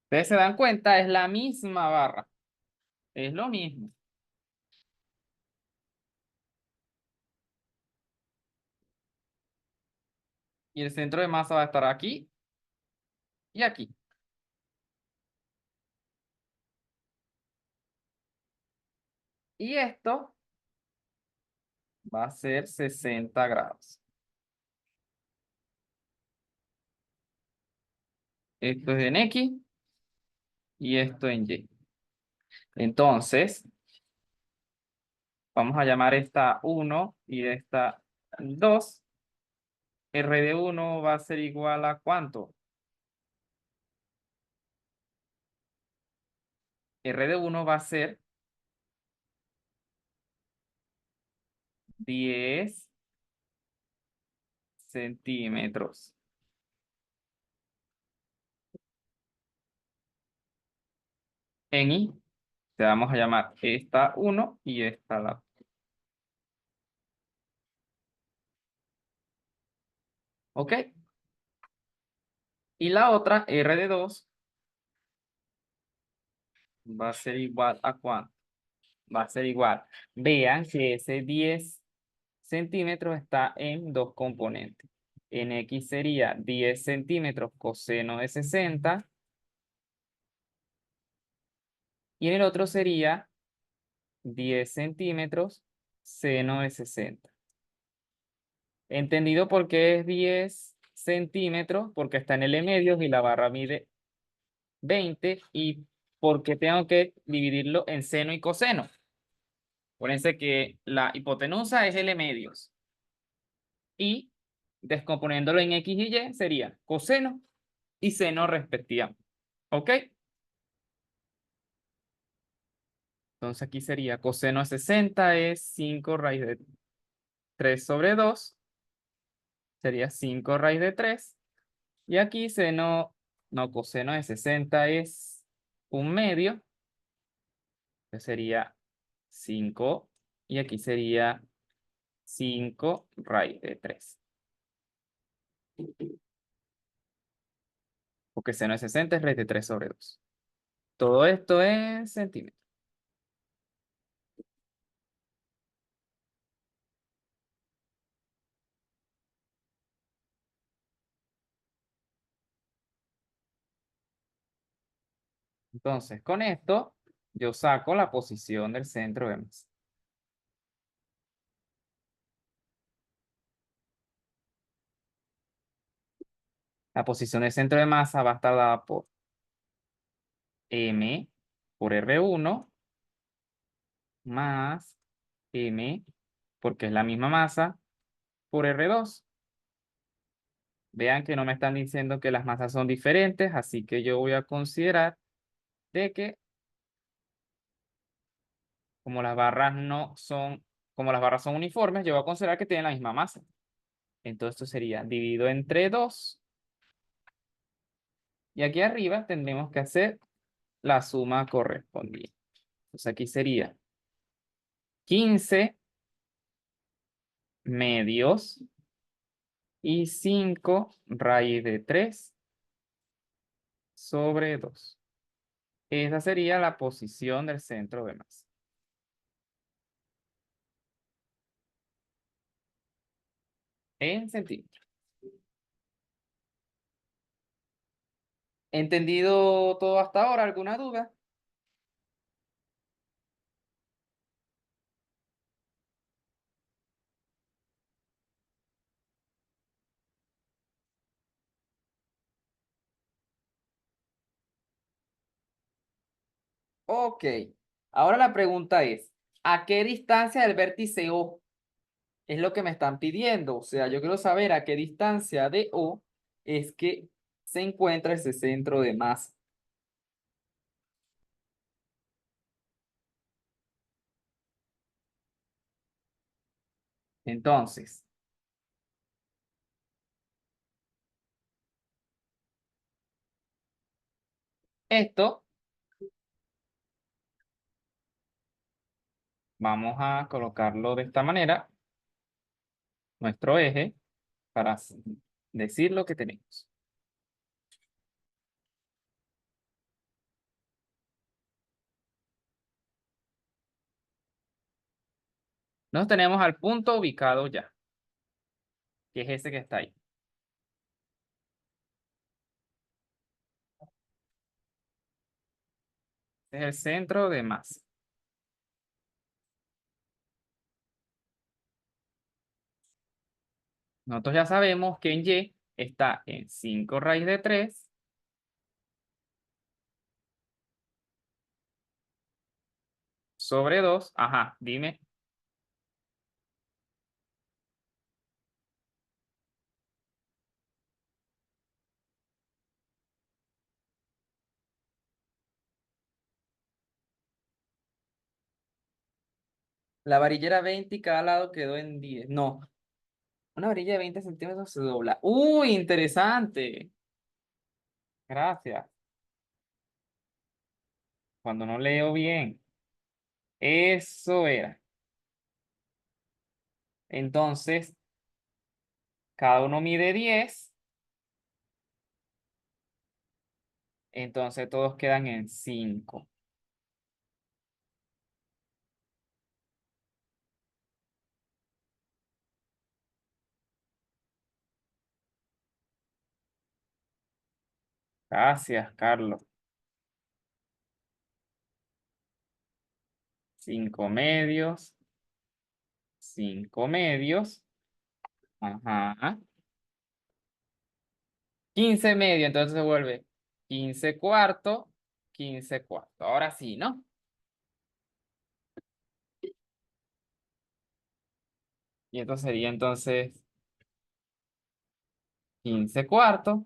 Ustedes se dan cuenta, es la misma barra. Es lo mismo. Y el centro de masa va a estar aquí y aquí. Y esto va a ser 60 grados. Esto es en X y esto en Y. Entonces, vamos a llamar esta 1 y esta 2. R de 1 va a ser igual a ¿cuánto? R de 1 va a ser 10 centímetros. En Y, te vamos a llamar esta 1 y esta la. ¿Ok? Y la otra, R de 2, va a ser igual a ¿cuánto? Va a ser igual. Vean que ese 10 centímetros está en dos componentes. En X sería 10 centímetros coseno de 60. Y en el otro sería 10 centímetros seno de 60. ¿Entendido por qué es 10 centímetros? Porque está en L medios y la barra mide 20. ¿Y porque tengo que dividirlo en seno y coseno? Acuérdense que la hipotenusa es L medios. Y descomponiéndolo en X y Y sería coseno y seno respectivamente. ¿Ok? Entonces aquí sería coseno de 60 es 5 raíz de 3 sobre 2. Sería 5 raíz de 3. Y aquí seno, no, coseno de 60 es 1/2. Que sería 5. Y aquí sería 5 raíz de 3. Porque seno de 60 es raíz de 3 sobre 2. Todo esto es centímetros. Entonces, con esto, yo saco la posición del centro de masa. La posición del centro de masa va a estar dada por M por R1 más M, porque es la misma masa, por R2. Vean que no me están diciendo que las masas son diferentes, así que yo voy a considerar de que como las barras no son, como las barras son uniformes, yo voy a considerar que tienen la misma masa. Entonces esto sería dividido entre 2. Y aquí arriba tendremos que hacer la suma correspondiente. Entonces aquí sería 15 medios y 5 raíz de 3 sobre 2. Esa sería la posición del centro de masa. En centímetros. ¿Entendido todo hasta ahora? ¿Alguna duda? Ok. Ahora la pregunta es, ¿a qué distancia del vértice O? Es lo que me están pidiendo. O sea, yo quiero saber a qué distancia de O es que se encuentra ese centro de masa. Entonces, esto vamos a colocarlo de esta manera, nuestro eje, para decir lo que tenemos. Nos tenemos al punto ubicado ya, que es ese que está ahí. Este es el centro de masa. Nosotros ya sabemos que en Y está en 5 raíz de 3 sobre 2. Ajá, dime. La varilla era 20 y cada lado quedó en 10. No, una varilla de 20 centímetros se dobla. ¡Uy, interesante! Gracias. Cuando no leo bien. Eso era. Entonces, cada uno mide 10. Entonces, todos quedan en 5. Gracias, Carlos. 5 medios. 5 medios. Ajá. 15 medios, entonces se vuelve 15 cuartos. 15 cuartos. Ahora sí, ¿no? Y esto sería entonces 15 cuartos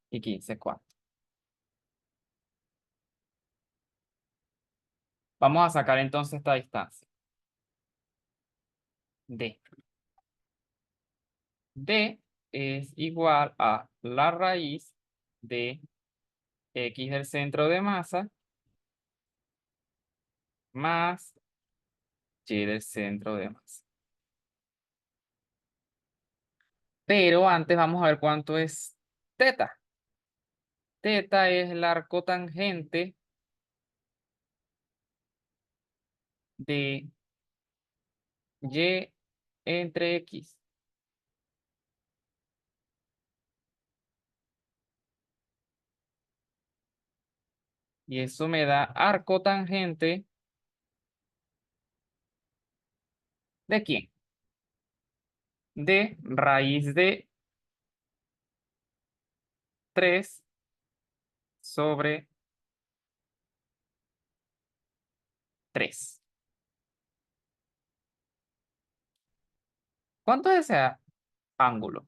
y 15 cuartos. Vamos a sacar entonces esta distancia. D. D es igual a la raíz de X del centro de masa más Y del centro de masa. Pero antes vamos a ver cuánto es teta. Teta es el arco tangente de Y entre X. Y eso me da arco tangente ¿de quién? De raíz de 3 sobre 3. ¿Cuánto es ese ángulo?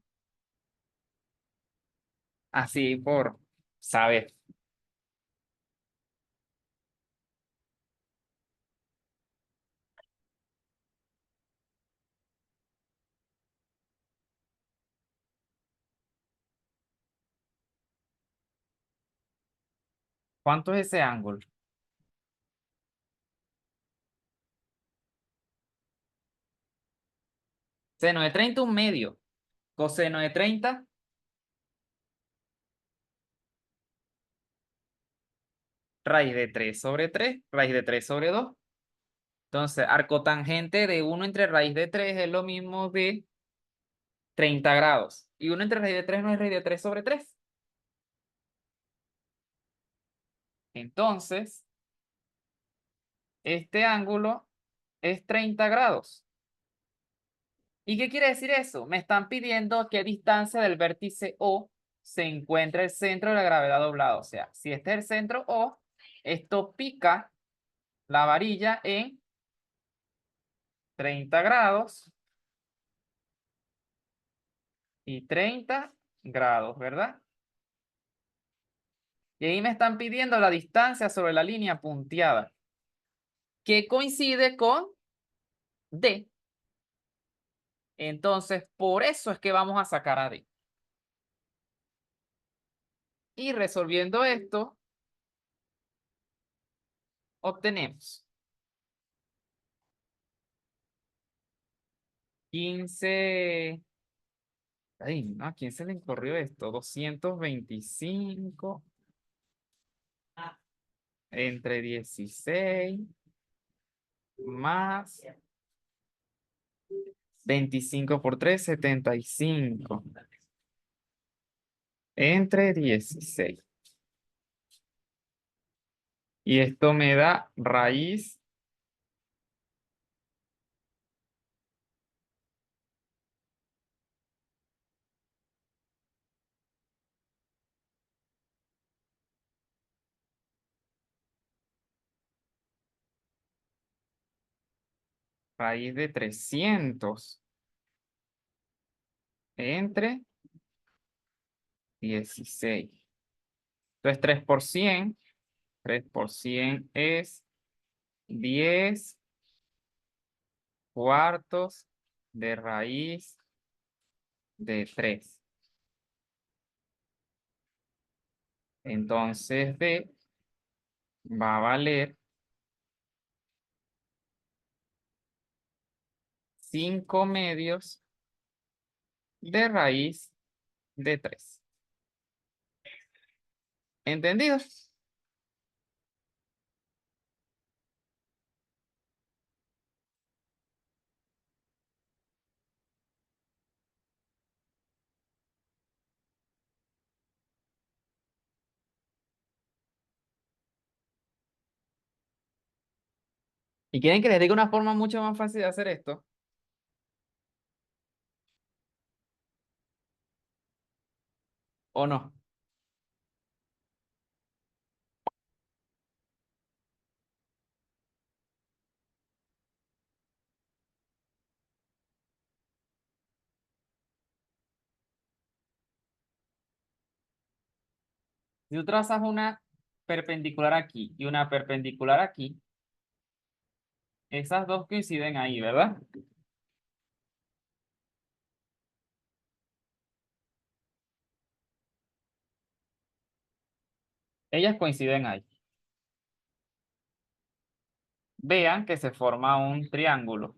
Así por saber. ¿Cuánto es ese ángulo? Seno de 30 un medio. Coseno de 30, raíz de 3 sobre 3, raíz de 3 sobre 2. Entonces, arco tangente de 1 entre raíz de 3 es lo mismo de 30 grados. Y 1 entre raíz de 3 no es raíz de 3 sobre 3. Entonces, este ángulo es 30 grados. ¿Y qué quiere decir eso? Me están pidiendo a qué distancia del vértice O se encuentra el centro de la gravedad doblado. O sea, si este es el centro O, esto pica la varilla en 30 grados y 30 grados, ¿verdad? Y ahí me están pidiendo la distancia sobre la línea punteada, que coincide con D. Entonces, por eso es que vamos a sacar a D. Y resolviendo esto, obtenemos 15. Ay, no, ¿a quién se le ocurrió esto? 225 entre 16 más 25 por 3, 75 entre 16. Y esto me da raíz de 300 entre 16. Entonces 3 por 100 es 10 cuartos de raíz de 3. Entonces D va a valer 5 medios de raíz de 3. ¿Entendido? ¿Y quieren que les diga una forma mucho más fácil de hacer esto? ¿O no? Si tú trazas una perpendicular aquí y una perpendicular aquí, esas dos coinciden ahí, ¿verdad? Ellas coinciden ahí. Vean que se forma un triángulo.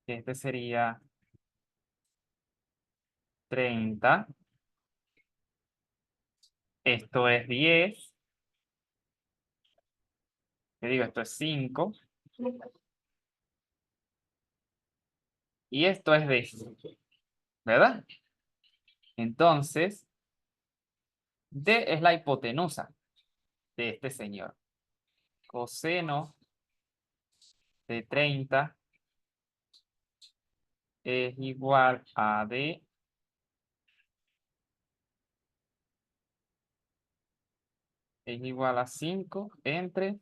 Este sería 30. Esto es 10. Te digo, esto es 5. Y esto es D, ¿verdad? Entonces, D es la hipotenusa de este señor. Coseno de 30 es igual a D es igual a 5 entre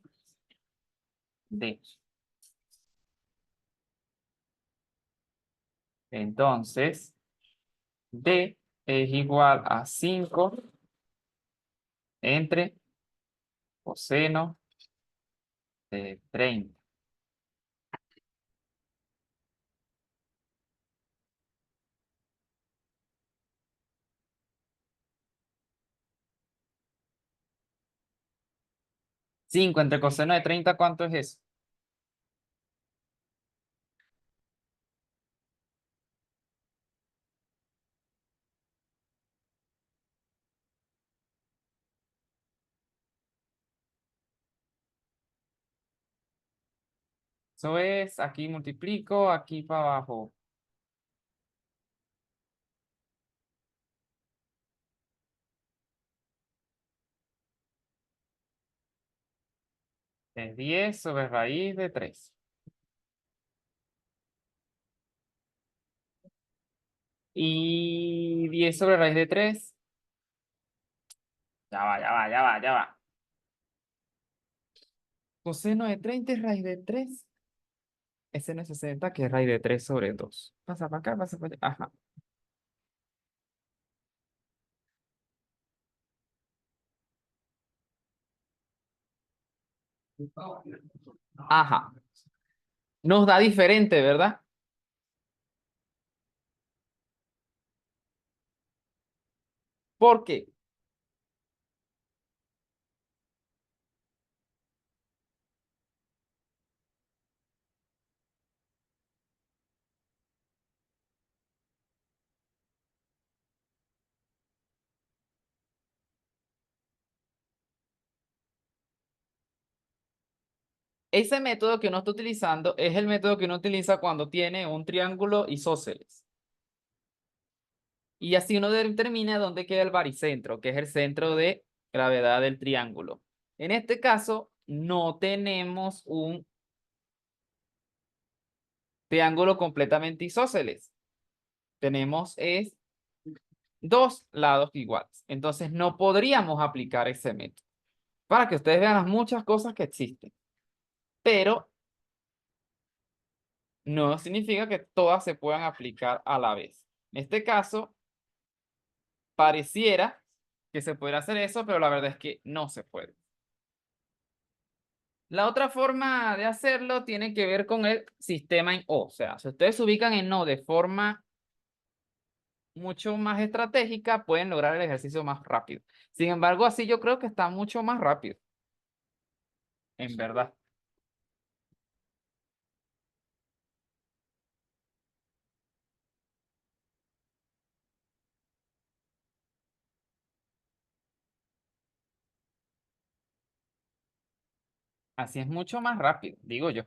D. Entonces, D es igual a 5 entre coseno de 30. Cinco entre coseno de 30, ¿cuánto es eso? Eso es, aquí multiplico, aquí para abajo. Es 10 sobre raíz de 3. Y 10 sobre raíz de 3. Ya va, ya va, ya va, ya va. Coseno de 30 es raíz de 3. Ese no es 60, que es raíz de 3 sobre 2. Pasa para acá, pasa para allá. Ajá. Ajá. Nos da diferente, ¿verdad? ¿Por qué? Ese método que uno está utilizando es el método que uno utiliza cuando tiene un triángulo isósceles. Y así uno determina dónde queda el baricentro, que es el centro de gravedad del triángulo. En este caso, no tenemos un triángulo completamente isósceles. Tenemos es dos lados iguales. Entonces, no podríamos aplicar ese método. Para que ustedes vean las muchas cosas que existen. Pero no significa que todas se puedan aplicar a la vez. En este caso, pareciera que se pudiera hacer eso, pero la verdad es que no se puede. La otra forma de hacerlo tiene que ver con el sistema en O. O sea, si ustedes se ubican en O de forma mucho más estratégica, pueden lograr el ejercicio más rápido. Sin embargo, así yo creo que está mucho más rápido, en verdad. Así es mucho más rápido, digo yo,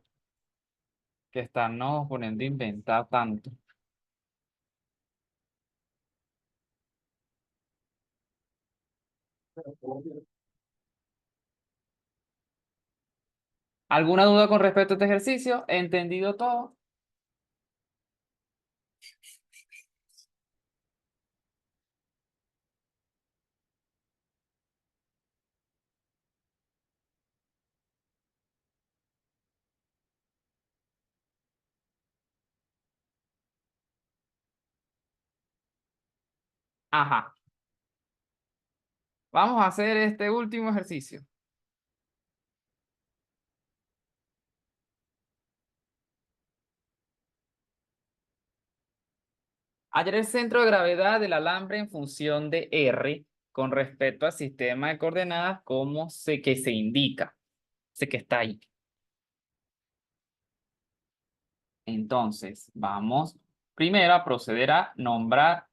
que estarnos poniendo a inventar tanto. ¿Alguna duda con respecto a este ejercicio? ¿He entendido todo? Ajá. Vamos a hacer este último ejercicio. Hallar el centro de gravedad del alambre en función de R con respecto al sistema de coordenadas como sé que se indica. Sé que está ahí. Entonces, vamos primero a proceder a nombrar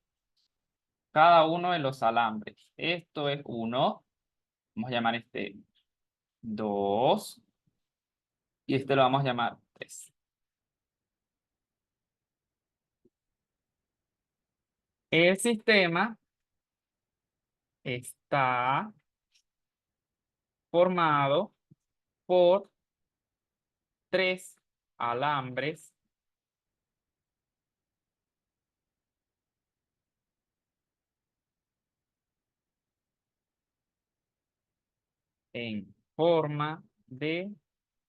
cada uno de los alambres. Esto es uno. Vamos a llamar este 2. Y este lo vamos a llamar 3. El sistema está formado por 3 alambres en forma de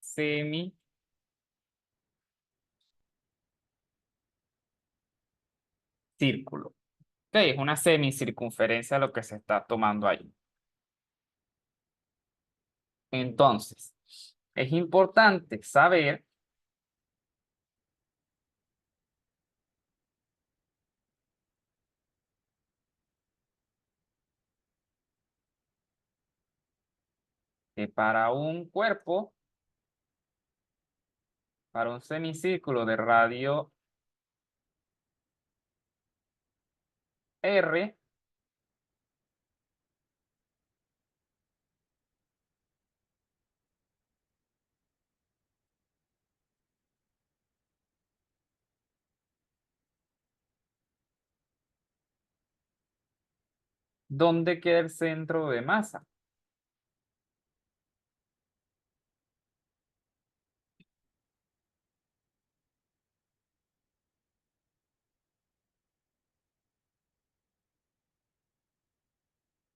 semicírculo. Ok, es una semicircunferencia lo que se está tomando ahí. Entonces, es importante saber que para un cuerpo, para un semicírculo de radio R, ¿dónde queda el centro de masa?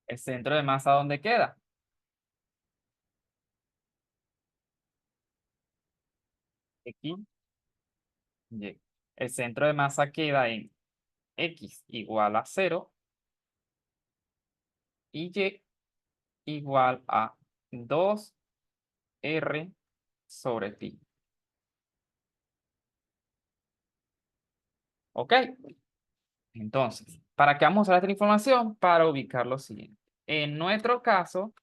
¿El centro de masa dónde queda? X, Y. El centro de masa queda en X igual a 0 y Y igual a 2 R sobre pi. ¿Ok? Entonces, ¿para qué vamos a usar esta información? Para ubicar lo siguiente. En nuestro caso,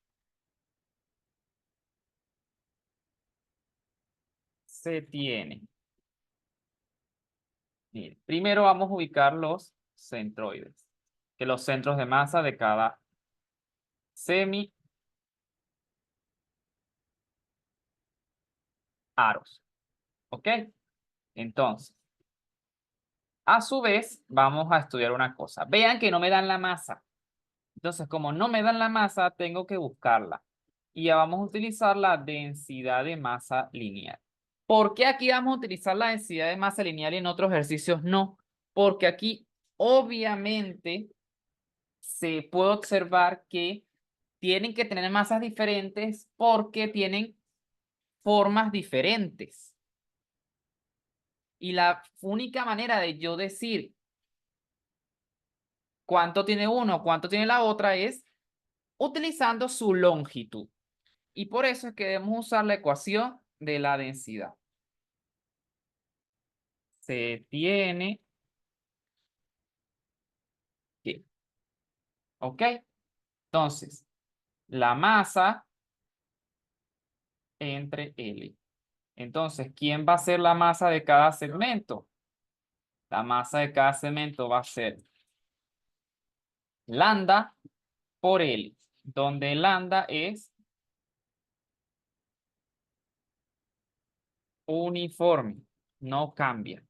se tiene. Mire, primero vamos a ubicar los centroides, que los centros de masa de cada semi aros. ¿Ok? Entonces, a su vez, vamos a estudiar una cosa. Vean que no me dan la masa. Entonces, como no me dan la masa, tengo que buscarla. Y ya vamos a utilizar la densidad de masa lineal. ¿Por qué aquí vamos a utilizar la densidad de masa lineal y en otros ejercicios no? Porque aquí, obviamente, se puede observar que tienen que tener masas diferentes porque tienen formas diferentes. Y la única manera de yo decir cuánto tiene uno, cuánto tiene la otra es utilizando su longitud. Y por eso es que debemos usar la ecuación de la densidad. Se tiene que, ¿ok? Entonces, la masa entre L. Entonces, ¿quién va a ser la masa de cada segmento? La masa de cada segmento va a ser lambda por L, donde lambda es uniforme, no cambia.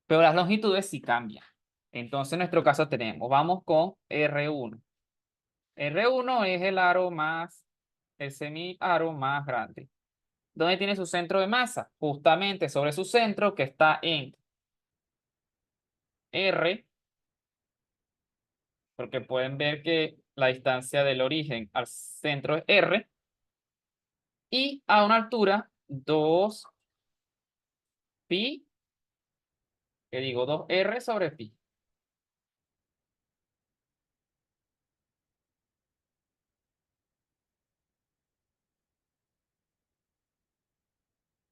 Pero las longitudes sí cambian. Entonces, en nuestro caso tenemos, vamos con R1. R1 es el aro más, el semiaro más grande. ¿Dónde tiene su centro de masa? Justamente sobre su centro que está en R, porque pueden ver que la distancia del origen al centro es R, y a una altura 2 pi, que digo 2R sobre pi.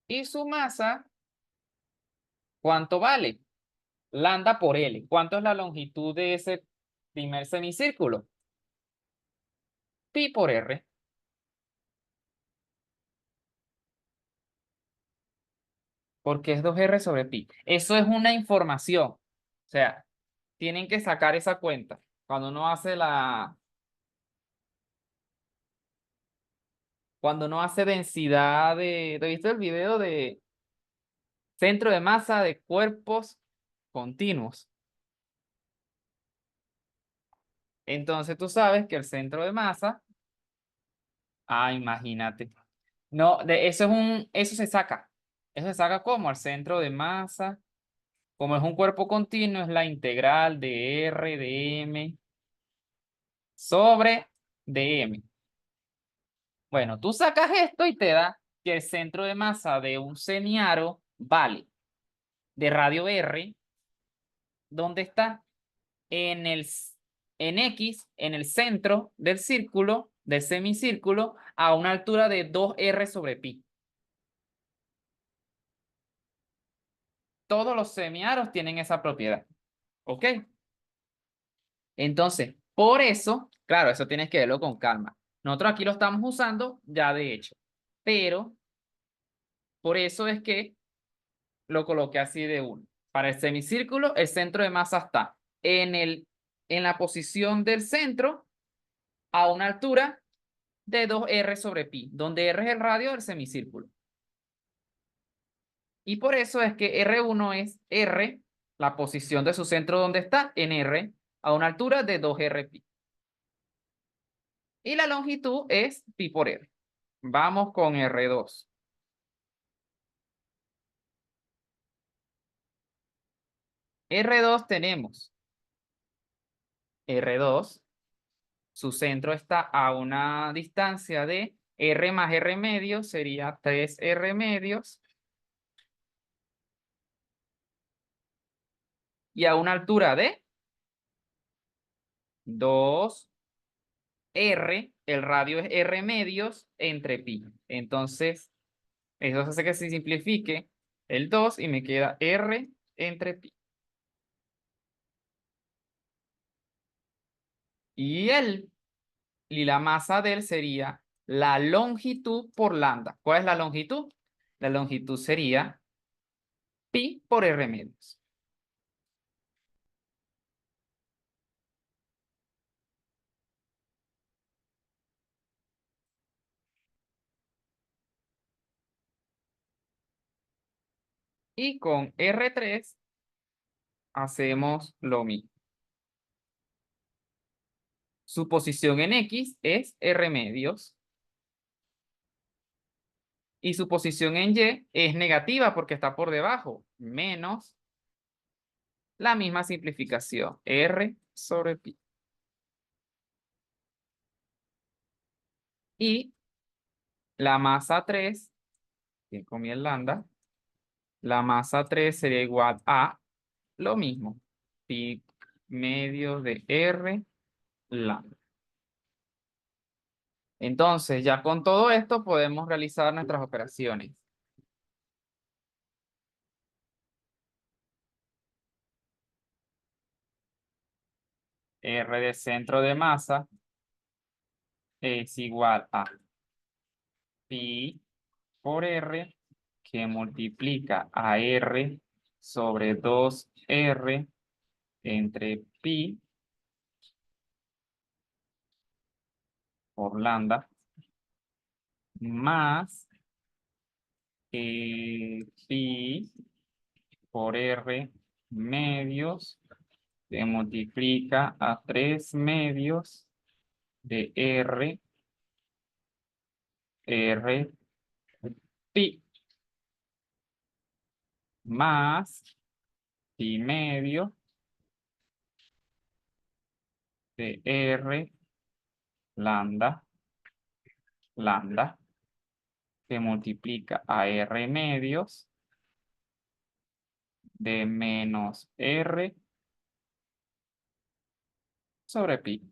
Y su masa, ¿cuánto vale? Lambda por L. ¿Cuánto es la longitud de ese primer semicírculo? Pi por R. Porque es 2R sobre pi. Eso es una información. O sea, tienen que sacar esa cuenta. Cuando uno hace cuando uno hace densidad de, ¿te viste el video de centro de masa de cuerpos continuos? Entonces tú sabes que el centro de masa, imagínate. No, eso se saca. Eso se saca como al centro de masa. Como es un cuerpo continuo, es la integral de R de M sobre dm. Bueno, tú sacas esto y te da que el centro de masa de un semiaro vale de radio R, ¿dónde está? En X, en el centro del círculo, del semicírculo, a una altura de 2R sobre pi. Todos los semiaros tienen esa propiedad. ¿Ok? Entonces, por eso, claro, eso tienes que verlo con calma. Nosotros aquí lo estamos usando ya de hecho, pero por eso es que lo coloqué así de uno. Para el semicírculo, el centro de masa está en la posición del centro a una altura de 2R sobre pi, donde R es el radio del semicírculo. Y por eso es que R1 es R, la posición de su centro donde está, en R, a una altura de 2R pi. Y la longitud es pi por R. Vamos con R2. R2 tenemos R2, su centro está a una distancia de R más R medio, sería 3R medios, y a una altura de 2R el radio es R medios entre pi. Entonces, eso hace que se simplifique el 2 y me queda R entre pi. Y la masa de él sería la longitud por lambda. ¿Cuál es la longitud? La longitud sería pi por R medios. Y con R3 hacemos lo mismo. Su posición en X es R medios. Y su posición en Y es negativa porque está por debajo, menos la misma simplificación, R sobre pi. Y la masa 3, que comí el lambda, la masa 3 sería igual a lo mismo, pi medio de R lambda. Entonces, ya con todo esto podemos realizar nuestras operaciones. R de centro de masa es igual a pi por R, que multiplica a R sobre 2R entre pi por lambda, más pi por R medios, que multiplica a 3 medios de R pi, más pi medio de R lambda, que multiplica a R medios de menos R sobre pi.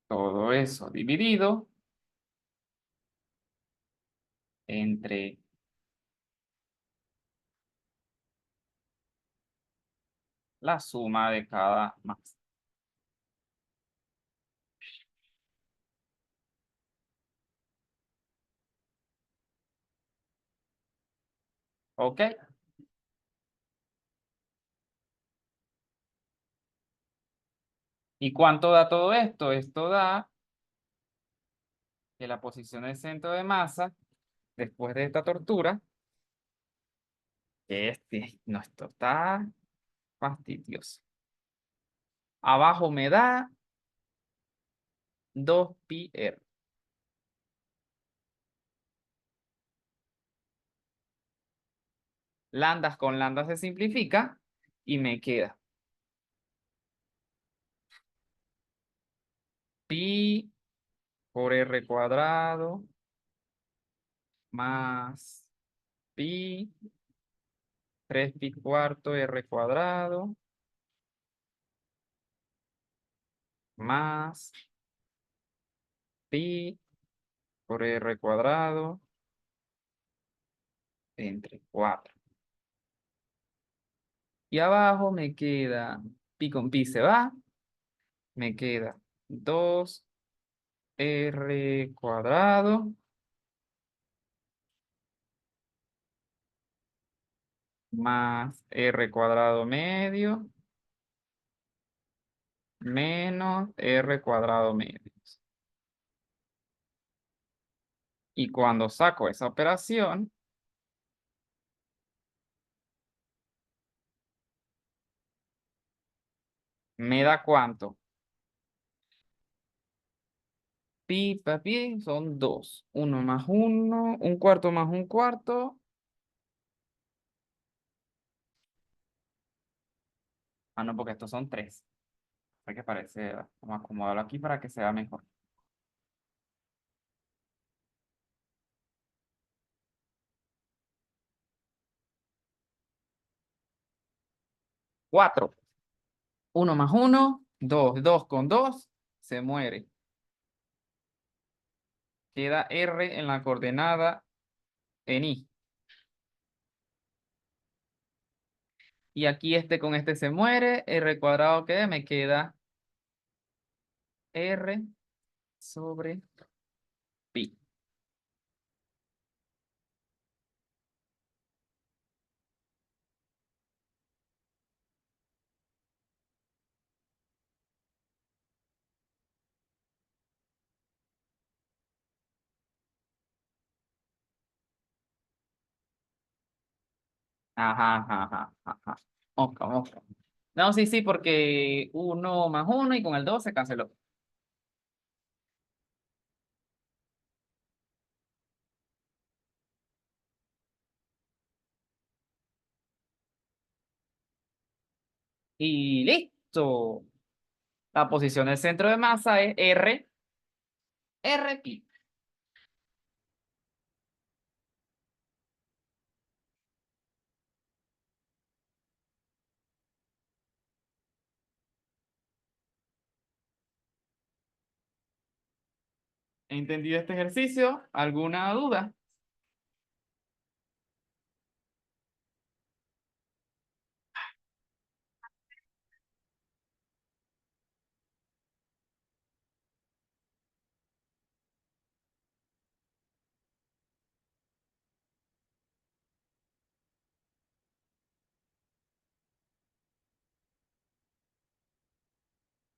Todo eso dividido entre la suma de cada masa. ¿Ok? ¿Y cuánto da todo esto? Esto da que la posición del centro de masa, después de esta tortura, no, esto está fastidioso. Abajo me da 2πr. Lambdas con lambdas se simplifica y me queda pi por r cuadrado más pi 3 pi cuarto r cuadrado más pi por r cuadrado entre 4. Y abajo me queda pi con pi se va, me queda 2r cuadrado más r cuadrado medio menos r cuadrado medio. Y cuando saco esa operación, me da ¿cuánto? Pi, papi, son 2. 1 más 1, un cuarto más un cuarto. Ah, no, porque estos son 3. Hay que parece, vamos a acomodarlo aquí para que sea mejor. 4. 1 más 1, 2 con 2 se muere. Queda R en la coordenada en I. Y aquí este con este se muere. R cuadrado que me queda R sobre pi. Ajá, ajá, ajá, ajá. Ok, ok. No, sí, sí, porque 1 más 1 y con el 2 se canceló. Y listo. La posición del centro de masa es R pi. ¿Entendido este ejercicio? ¿Alguna duda?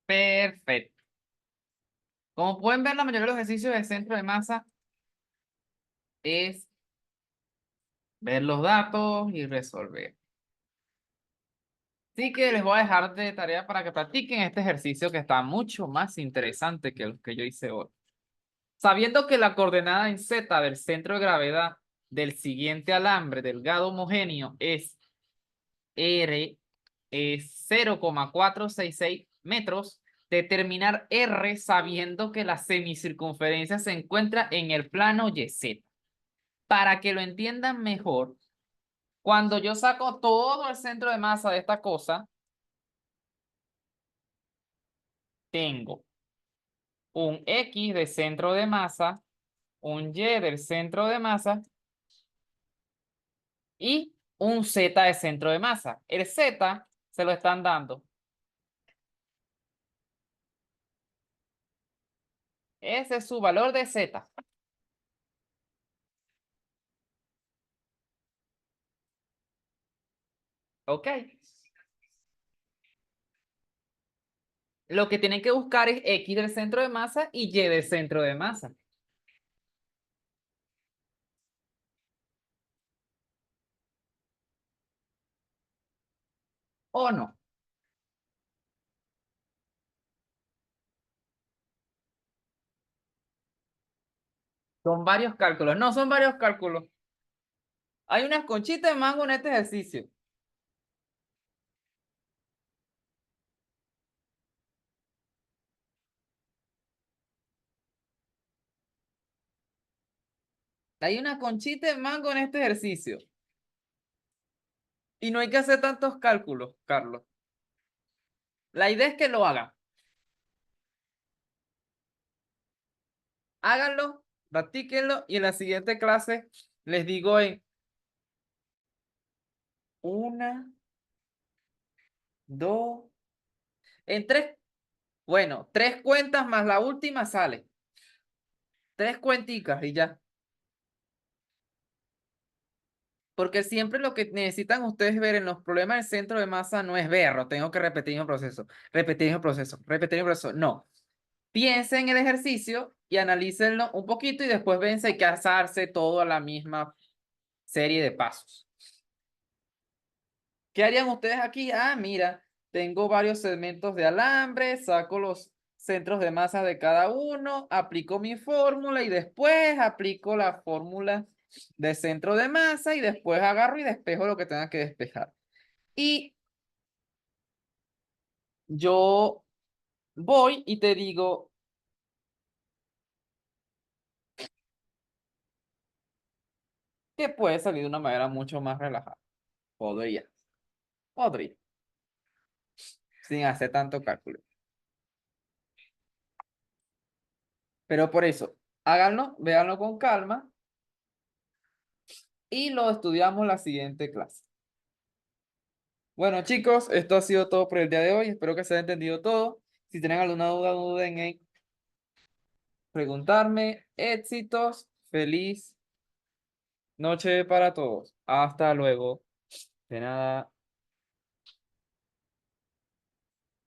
Perfecto. Como pueden ver, la mayoría de los ejercicios del centro de masa es ver los datos y resolver. Así que les voy a dejar de tarea para que practiquen este ejercicio que está mucho más interesante que el que yo hice hoy. Sabiendo que la coordenada en Z del centro de gravedad del siguiente alambre delgado homogéneo es R, es 0,466 metros, determinar R sabiendo que la semicircunferencia se encuentra en el plano YZ. Para que lo entiendan mejor, cuando yo saco todo el centro de masa de esta cosa, tengo un X de centro de masa, un Y del centro de masa y un Z de centro de masa. El Z se lo están dando. Ese es su valor de Z. ¿Ok? Lo que tienen que buscar es X del centro de masa y Y del centro de masa. ¿O no? Son varios cálculos. No son varios cálculos. Hay unas conchitas de mango en este ejercicio. Hay una conchita de mango en este ejercicio. Y no hay que hacer tantos cálculos, Carlos. La idea es que lo hagan. Háganlo, practíquenlo y en la siguiente clase les digo en una, dos, en tres, bueno, tres cuentas más la última sale. Tres cuenticas y ya. Porque siempre lo que necesitan ustedes ver en los problemas del centro de masa no es verlo, tengo que repetir el proceso, repetir el proceso, repetir el proceso. No. Piensen en el ejercicio y analícenlo un poquito y después ven si hay que hacerse todo a la misma serie de pasos. ¿Qué harían ustedes aquí? Ah, mira, tengo varios segmentos de alambre, saco los centros de masa de cada uno, aplico mi fórmula y después aplico la fórmula de centro de masa y después agarro y despejo lo que tenga que despejar. Y yo voy y te digo que puede salir de una manera mucho más relajada. Podría, podría, sin hacer tanto cálculo. Pero por eso, háganlo, véanlo con calma y lo estudiamos la siguiente clase. Bueno, chicos, esto ha sido todo por el día de hoy. Espero que se haya entendido todo. Si tienen alguna duda, no duden en preguntarme. Éxitos, feliz noche para todos. Hasta luego. De nada.